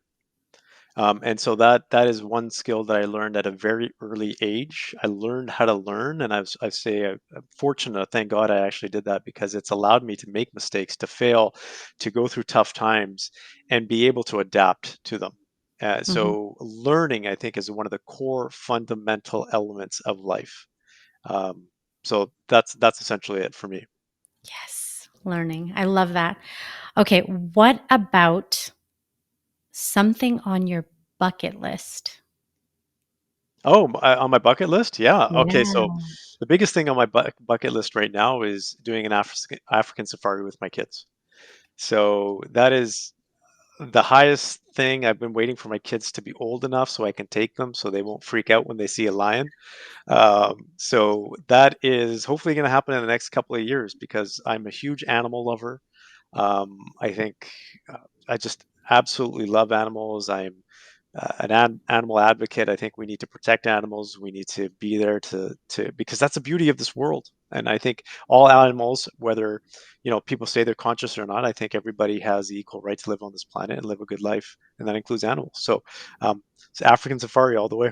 And so that is one skill that I learned at a very early age. I learned how to learn, and I say I'm fortunate. Thank God I actually did that because it's allowed me to make mistakes, to fail, to go through tough times, and be able to adapt to them. Mhm. So learning, I think, is one of the core fundamental elements of life. Um, so that's essentially it for me. Yes, learning. I love that. Okay, what about something on your bucket list? Oh, on my bucket list? Yeah. Okay. So Yeah. the biggest thing on my bucket list right now is doing an African safari with my kids. So that is the highest thing. I've been waiting for my kids to be old enough so I can take them so they won't freak out when they see a lion. So that is hopefully going to happen in the next couple of years because I'm a huge animal lover. I think I just absolutely love animals. I'm an animal advocate. I think we need to protect animals. We need to be there to because that's the beauty of this world. And I think all animals, whether people say they're conscious or not, I think everybody has the equal right to live on this planet and live a good life, and that includes animals. So, it's African safari all the way.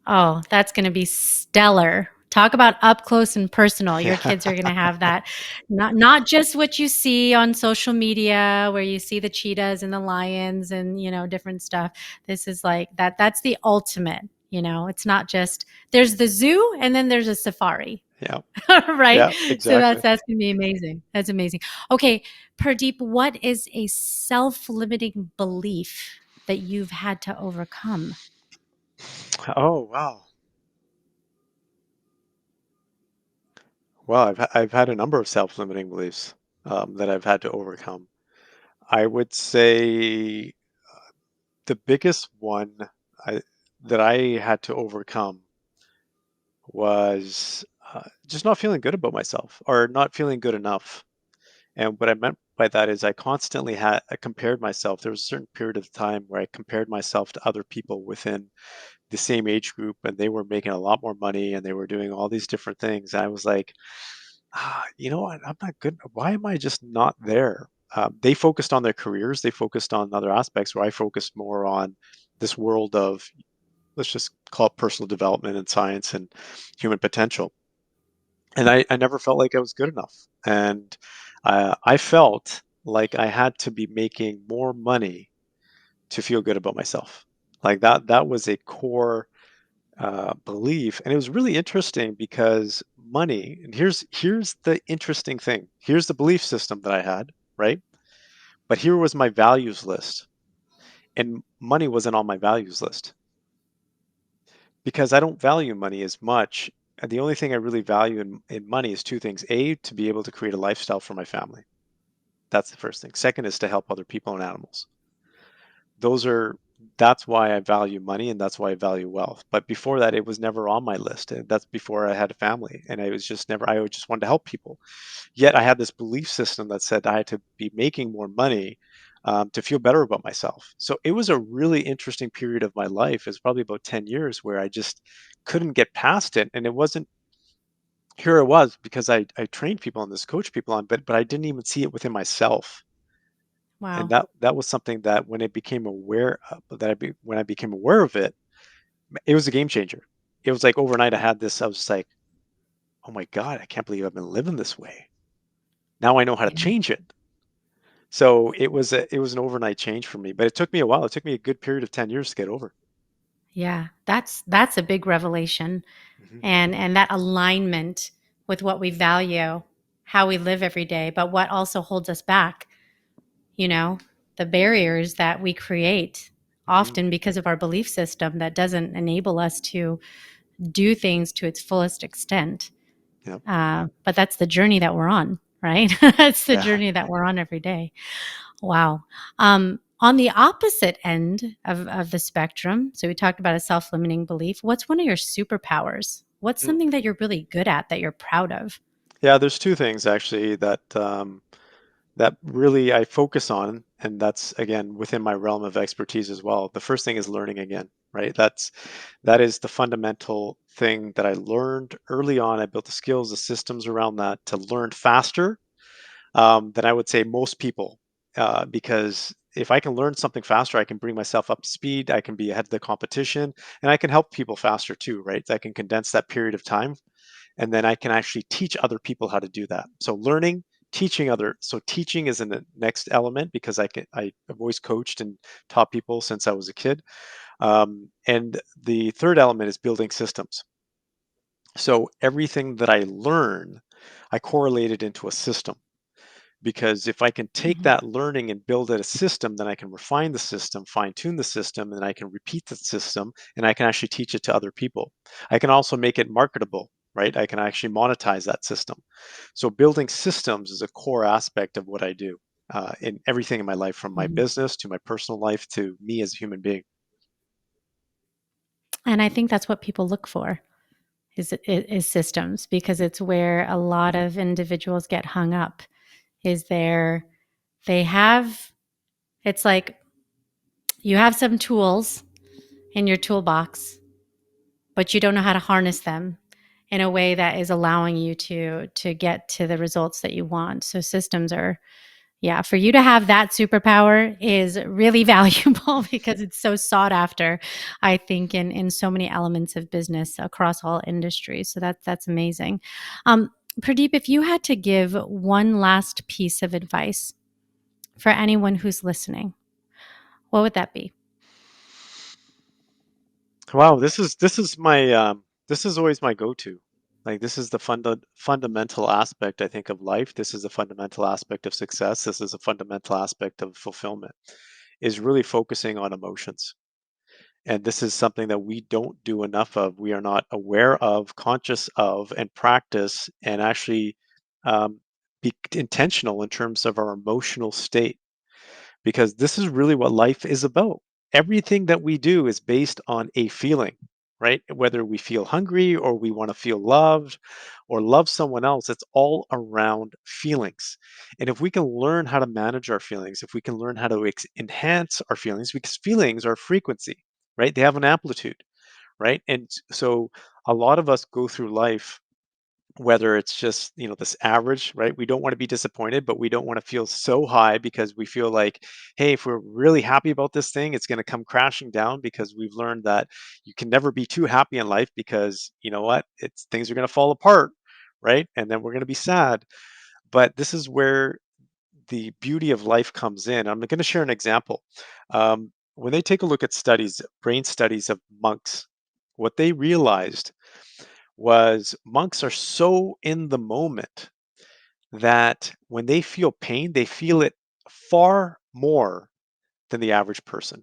Oh, that's going to be stellar. Talk about up close and personal. Your Yeah, kids are going to have that. Not just what you see on social media where you see the cheetahs and the lions and, different stuff. This is like that's the ultimate, It's not just there's the zoo and then there's a safari. yeah, Right? yeah, So exactly. that's gonna be amazing. That's amazing. Okay, Pardeep, what is a self-limiting belief that you've had to overcome? Oh wow. Well, I've had a number of self-limiting beliefs that I've had to overcome. I would say the biggest one I, that I had to overcome was just not feeling good about myself or not feeling good enough. And what I meant by that is I compared myself. There was a certain period of time where I compared myself to other people within the same age group, and they were making a lot more money and they were doing all these different things. And I was like, you know what? I'm not good. Why am I just not there? They focused on their careers. They focused on other aspects where I focused more on this world of, let's just call it personal development and science and human potential. And I never felt like I was good enough. And I felt like I had to be making more money to feel good about myself. Like that was a core belief, and it was really interesting because money. And here's the interesting thing. Here's the belief system that I had, right? But here was my values list, and money wasn't on my values list because I don't value money as much. And the only thing I really value in money is two things: a, to be able to create a lifestyle for my family. That's the first thing. Second is to help other people and animals. Those are That's why I value money and that's why I value wealth. But before that, it was never on my list. And that's before I had a family. And I just wanted to help people. Yet I had this belief system that said I had to be making more money to feel better about myself. So it was a really interesting period of my life. It's probably about 10 years where I just couldn't get past it. And it wasn't, here I was because I trained people on this, coach people on, but I didn't even see it within myself. And Wow. that was something that when I became aware of, when I became aware of it, it was a game changer. It was like overnight I had this, I was just like, oh my God, I can't believe I've been living this way. Now I know how to Yeah. change it. So it was an overnight change for me, but it took me a while. It took me a good period of 10 years to get over. Yeah. That's a big revelation. Hmm. And that alignment with what we value, how we live every day, but what also holds us back, you know, the barriers that we create Hmm. often because of our belief system that doesn't enable us to do things to its fullest extent. Yep. But that's the journey that we're on, right? That's the Yeah. journey that we're on every day. Wow. On the opposite end of the spectrum, so we talked about a self limiting belief. What's one of your superpowers? What's Mm. something that you're really good at that you're proud of? Yeah, there's two things actually that really I focus on, and that's again within my realm of expertise as well. The first thing is learning again, right? That is the fundamental thing that I learned early on. I built the skills, the systems around that to learn faster than I would say most people, because if I can learn something faster, I can bring myself up to speed. I can be ahead of the competition, and I can help people faster too, right? I can condense that period of time, and then I can actually teach other people how to do that. So learning, teaching other. So teaching is in the next element because I've always coached and taught people since I was a kid. And the third element is building systems. So everything that I learn, I correlate it into a system, because if I can take Mhm. that learning and build it a system, then I can refine the system, fine tune the system, and I can repeat the system, and I can actually teach it to other people. I can also make it marketable, right? I can actually monetize that system. So building systems is a core aspect of what I do in everything in my life, from my Mhm. business to my personal life to me as a human being. And I think that's what people look for is systems because it's where a lot of individuals get hung up. Is there they have it's like you have some tools in your toolbox, but you don't know how to harness them in a way that is allowing you to get to the results that you want. So systems are, yeah, for you to have that superpower is really valuable because it's so sought after, I think, in so many elements of business across all industries. So that's amazing. Um, Pradeep, if you had to give one last piece of advice for anyone who's listening, what would that be? Wow, this is always my go-to. Like, this is the fundamental aspect, I think, of life. This is a fundamental aspect of success. This is a fundamental aspect of fulfillment, is really focusing on emotions. And this is something that we don't do enough of. We are not aware of, conscious of, and practice, and actually be intentional in terms of our emotional state, because this is really what life is about. Everything that we do is based on a feeling, right? Whether we feel hungry or we want to feel loved or love someone else, it's all around feelings. And if we can learn how to manage our feelings, if we can learn how to enhance our feelings, because feelings are frequency, right? They have an amplitude, right? And so a lot of us go through life, whether it's just, this average, right? We don't want to be disappointed, but we don't want to feel so high, because we feel like, hey, if we're really happy about this thing, it's going to come crashing down, because we've learned that you can never be too happy in life, because you know what, it's things are going to fall apart, right? And then we're going to be sad. But this is where the beauty of life comes in. I'm going to share an example. When they take a look at studies, brain studies of monks, what they realized was monks are so in the moment that when they feel pain, they feel it far more than the average person,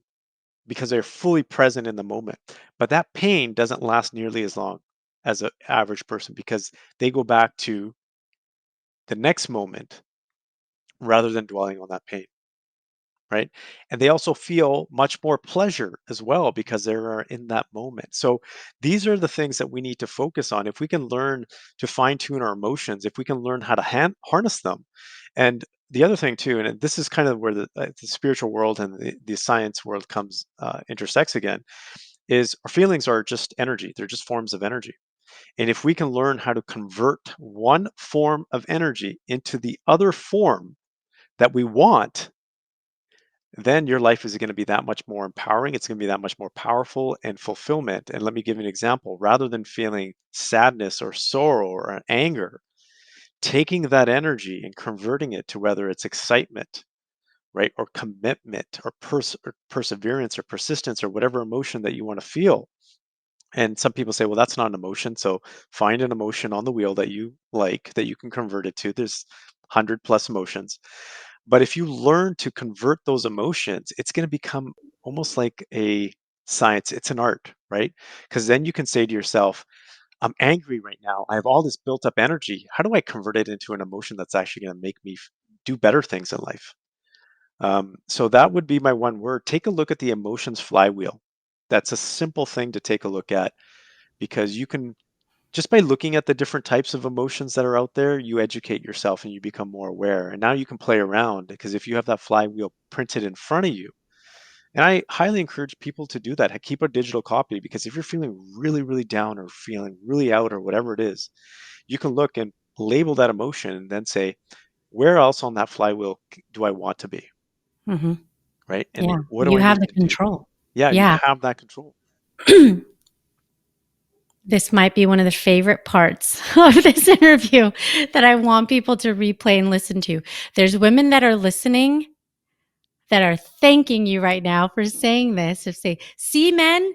because they're fully present in the moment. But that pain doesn't last nearly as long as an average person, because they go back to the next moment rather than dwelling on that pain. Right? And they also feel much more pleasure as well, because they're in that moment. So these are the things that we need to focus on. If we can learn to fine tune our emotions, if we can learn how to harness them. And the other thing too, and this is kind of where the spiritual world and the science world comes intersects again, is our feelings are just energy. They're just forms of energy. And if we can learn how to convert one form of energy into the other form that we want, then your life is going to be that much more empowering. It's going to be that much more powerful and fulfillment. And let me give you an example. Rather than feeling sadness or sorrow or anger, taking that energy and converting it to whether it's excitement, right, or commitment or, or perseverance or persistence or whatever emotion that you want to feel. And some people say, well, that's not an emotion. So find an emotion on the wheel that you like, that you can convert it to. There's 100 plus emotions. But if you learn to convert those emotions, it's going to become almost like a science. It's an art, right? Because then you can say to yourself, I'm angry right now. I have all this built up energy. How do I convert it into an emotion that's actually going to make me do better things in life? So that would be my one word. Take a look at the emotions flywheel. That's a simple thing to take a look at because you can, just by looking at the different types of emotions that are out there, you educate yourself and you become more aware. And now you can play around because if you have that flywheel printed in front of you, and I highly encourage people to do that. Keep a digital copy because if you're feeling really, really down or feeling really out or whatever it is, you can look and label that emotion and then say, where else on that flywheel do I want to be? Hmm. Right. And Yeah. what do You I have need the to do? control. Yeah, you Yeah. have that control. This might be one of the favorite parts of this interview that I want people to replay and listen to. There's women that are listening that are thanking you right now for saying this. If say, see, men,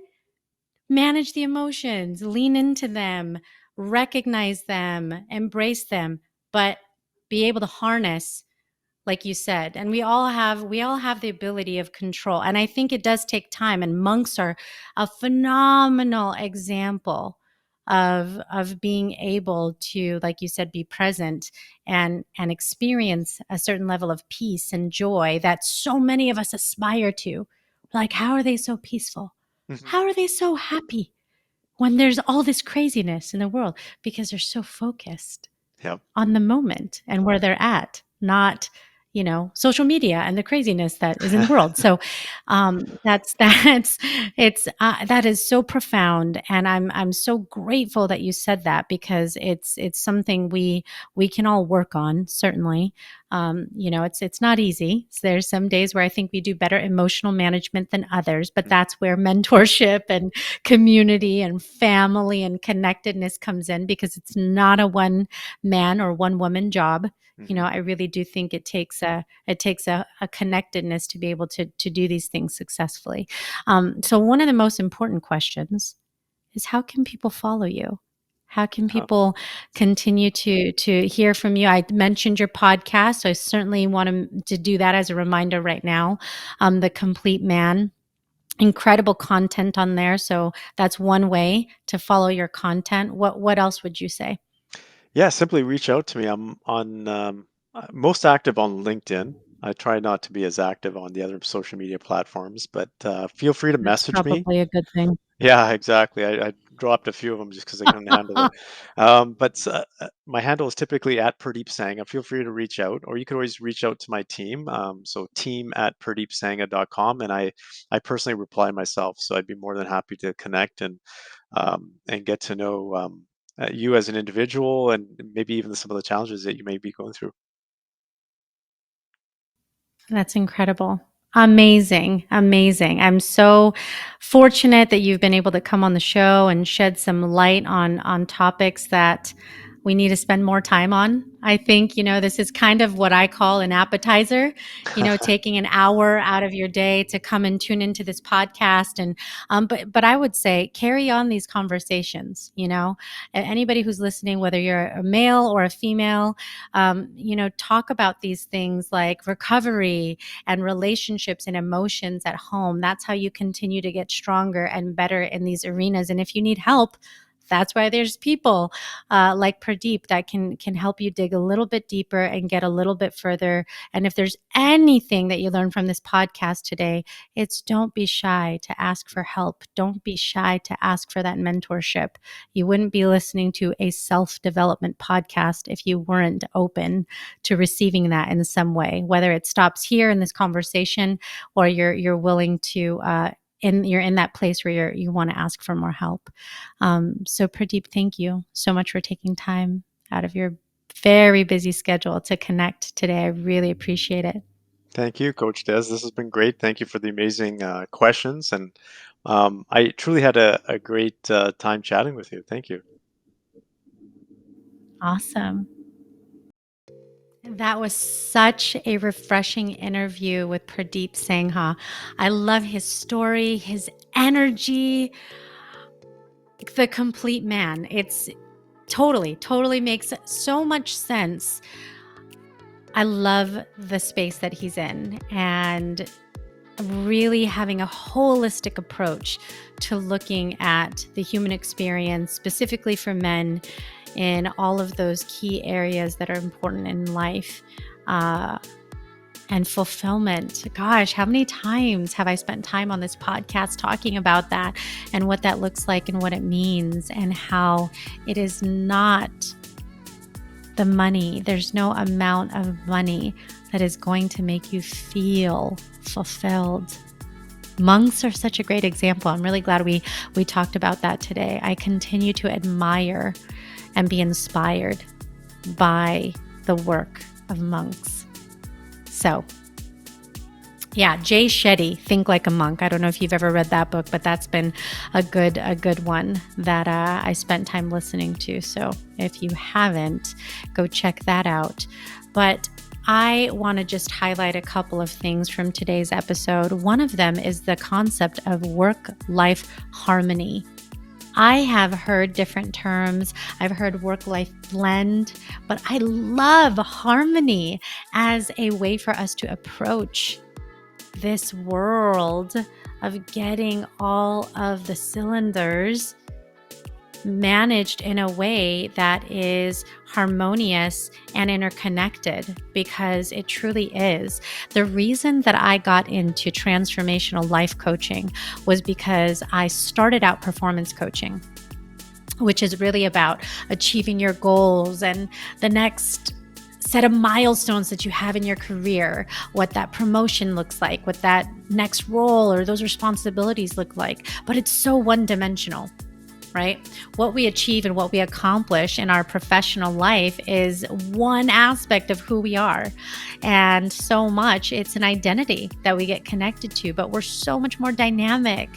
manage the emotions, lean into them, recognize them, embrace them, but be able to harness, like you said. And we all have the ability of control, and I think it does take time, and monks are a phenomenal example of being able to, like you said, be present and experience a certain level of peace and joy that so many of us aspire to. Like, how are they so peaceful? Hmm. How are they so happy when there's all this craziness in the world? Because they're so focused Yeah. on the moment and where they're at, not, social media and the craziness that is in the world. So that's that is so profound, and I'm so grateful that you said that, because it's something we can all work on, certainly. It's not easy. So there's some days where I think we do better emotional management than others, but that's where mentorship and community and family and connectedness comes in, because it's not a one man or one woman job. Hmm. I really do think it takes a connectedness to be able to do these things successfully. So one of the most important questions is, how can people follow you? How can people continue to hear from you? I mentioned your podcast, so I certainly want to do that as a reminder right now. The Complete Man, incredible content on there. So that's one way to follow your content. What else would you say? Yeah, simply reach out to me. I'm on most active on LinkedIn. I try not to be as active on the other social media platforms, but feel free to That's message me. probably a good thing. Yeah, exactly. I dropped a few of them just because I couldn't handle it. My handle is typically at Purdeep Sangha. Feel free to reach out, or you can always reach out to my team. So team at purdeepsangha.com, and I personally reply myself. So I'd be more than happy to connect and get to know you as an individual and maybe even some of the challenges that you may be going through. That's incredible. Amazing. Amazing. I'm so fortunate that you've been able to come on the show and shed some light on topics that we need to spend more time on. I think, this is kind of what I call an appetizer, taking an hour out of your day to come and tune into this podcast. And but I would say, carry on these conversations. Anybody who's listening, whether you're a male or a female, talk about these things like recovery and relationships and emotions at home. That's how you continue to get stronger and better in these arenas. And if you need help, that's why there's people like Purdeep that can help you dig a little bit deeper and get a little bit further. And if there's anything that you learned from this podcast today, it's, don't be shy to ask for help. Don't be shy to ask for that mentorship. You wouldn't be listening to a self-development podcast if you weren't open to receiving that in some way, whether it stops here in this conversation, or you're willing to you're in that place where you want to ask for more help. So Pradeep, thank you so much for taking time out of your very busy schedule to connect today. I really appreciate it. Thank you, Coach Des. This has been great. Thank you for the amazing questions. And I truly had a great time chatting with you. Thank you. Awesome. That was such a refreshing interview with Purdeep Sangha. I love his story, his energy, the complete man. It's totally makes so much sense. I love the space that he's in and really having a holistic approach to looking at the human experience, specifically for men, in all of those key areas that are important in life. And fulfillment. Gosh, how many times have I spent time on this podcast talking about that and what that looks like and what it means and how it is not the money. There's no amount of money that is going to make you feel fulfilled. Monks are such a great example. I'm really glad we talked about that today. I continue to admire and be inspired by the work of monks. So, yeah, Jay Shetty, Think Like a Monk. I don't know if you've ever read that book, but that's been a good one that I spent time listening to. So if you haven't, go check that out. But I want to just highlight a couple of things from today's episode. One of them is the concept of work-life harmony. I have heard different terms. I've heard work-life blend, but I love harmony as a way for us to approach this world of getting all of the cylinders managed in a way that is harmonious and interconnected, because it truly is. The reason that I got into transformational life coaching was because I started out performance coaching, which is really about achieving your goals and the next set of milestones that you have in your career, what that promotion looks like, what that next role or those responsibilities look like. But it's so one-dimensional, right? What we achieve and what we accomplish in our professional life is one aspect of who we are. And so much, it's an identity that we get connected to, but we're so much more dynamic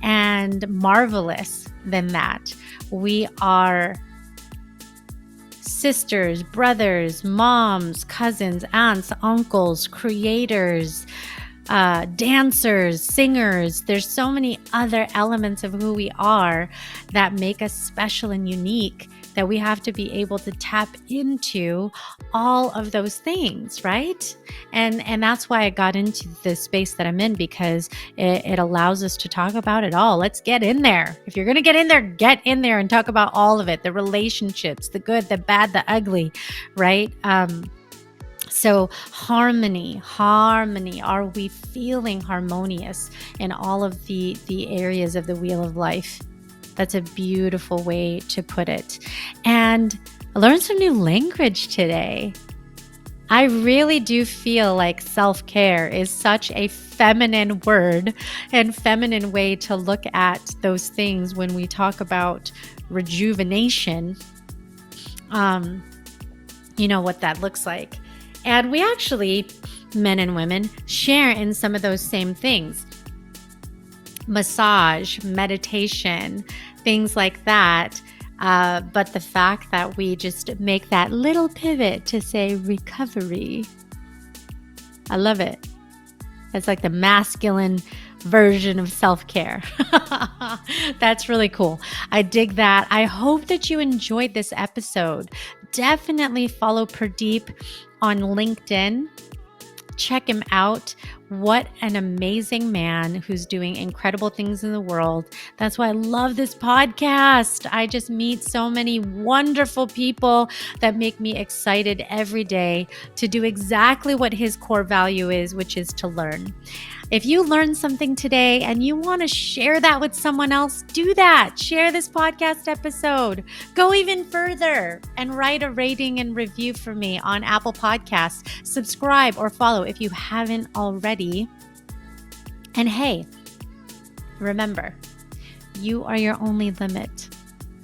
and marvelous than that. We are sisters, brothers, moms, cousins, aunts, uncles, creators, dancers, singers. There's so many other elements of who we are that make us special and unique, that we have to be able to tap into all of those things, right? And that's why I got into the space that I'm in, because it allows us to talk about it all. Let's get in there. If you're going to get in there and talk about all of it, the relationships, the good, the bad, the ugly, right? So harmony, are we feeling harmonious in all of the areas of the wheel of life? That's a beautiful way to put it. And I learned some new language today. I really do feel like self-care is such a feminine word and feminine way to look at those things when we talk about rejuvenation. You know what that looks like. And we actually, men and women, share in some of those same things. Massage, meditation, things like that. But the fact that we just make that little pivot to say recovery, I love it. It's like the masculine version of self-care. That's really cool. I dig that. I hope that you enjoyed this episode. Definitely follow Purdeep on LinkedIn. Check him out. What an amazing man who's doing incredible things in the world. That's why I love this podcast. I just meet so many wonderful people that make me excited every day to do exactly what his core value is, which is to learn. If you learned something today and you want to share that with someone else, do that. Share this podcast episode. Go even further and write a rating and review for me on Apple Podcasts. Subscribe or follow if you haven't already. And hey, remember, you are your only limit.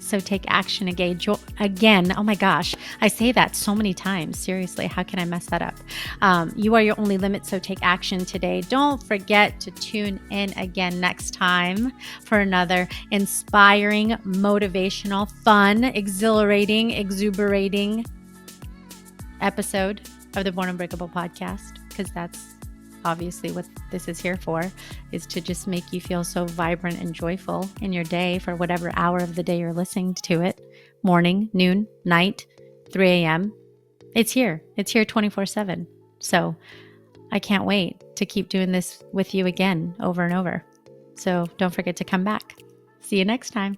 so take action again. Oh my gosh, I say that so many times. Seriously, how can I mess that up? You are your only limit, so take action today. Don't forget to tune in again next time for another inspiring, motivational, fun, exhilarating, exuberating episode of the Born Unbreakable podcast, because that's obviously what this is here for, is to just make you feel so vibrant and joyful in your day for whatever hour of the day you're listening to it. Morning, noon, night, 3 a.m. It's here 24/7. So I can't wait to keep doing this with you again over and over. So don't forget to come back. See you next time.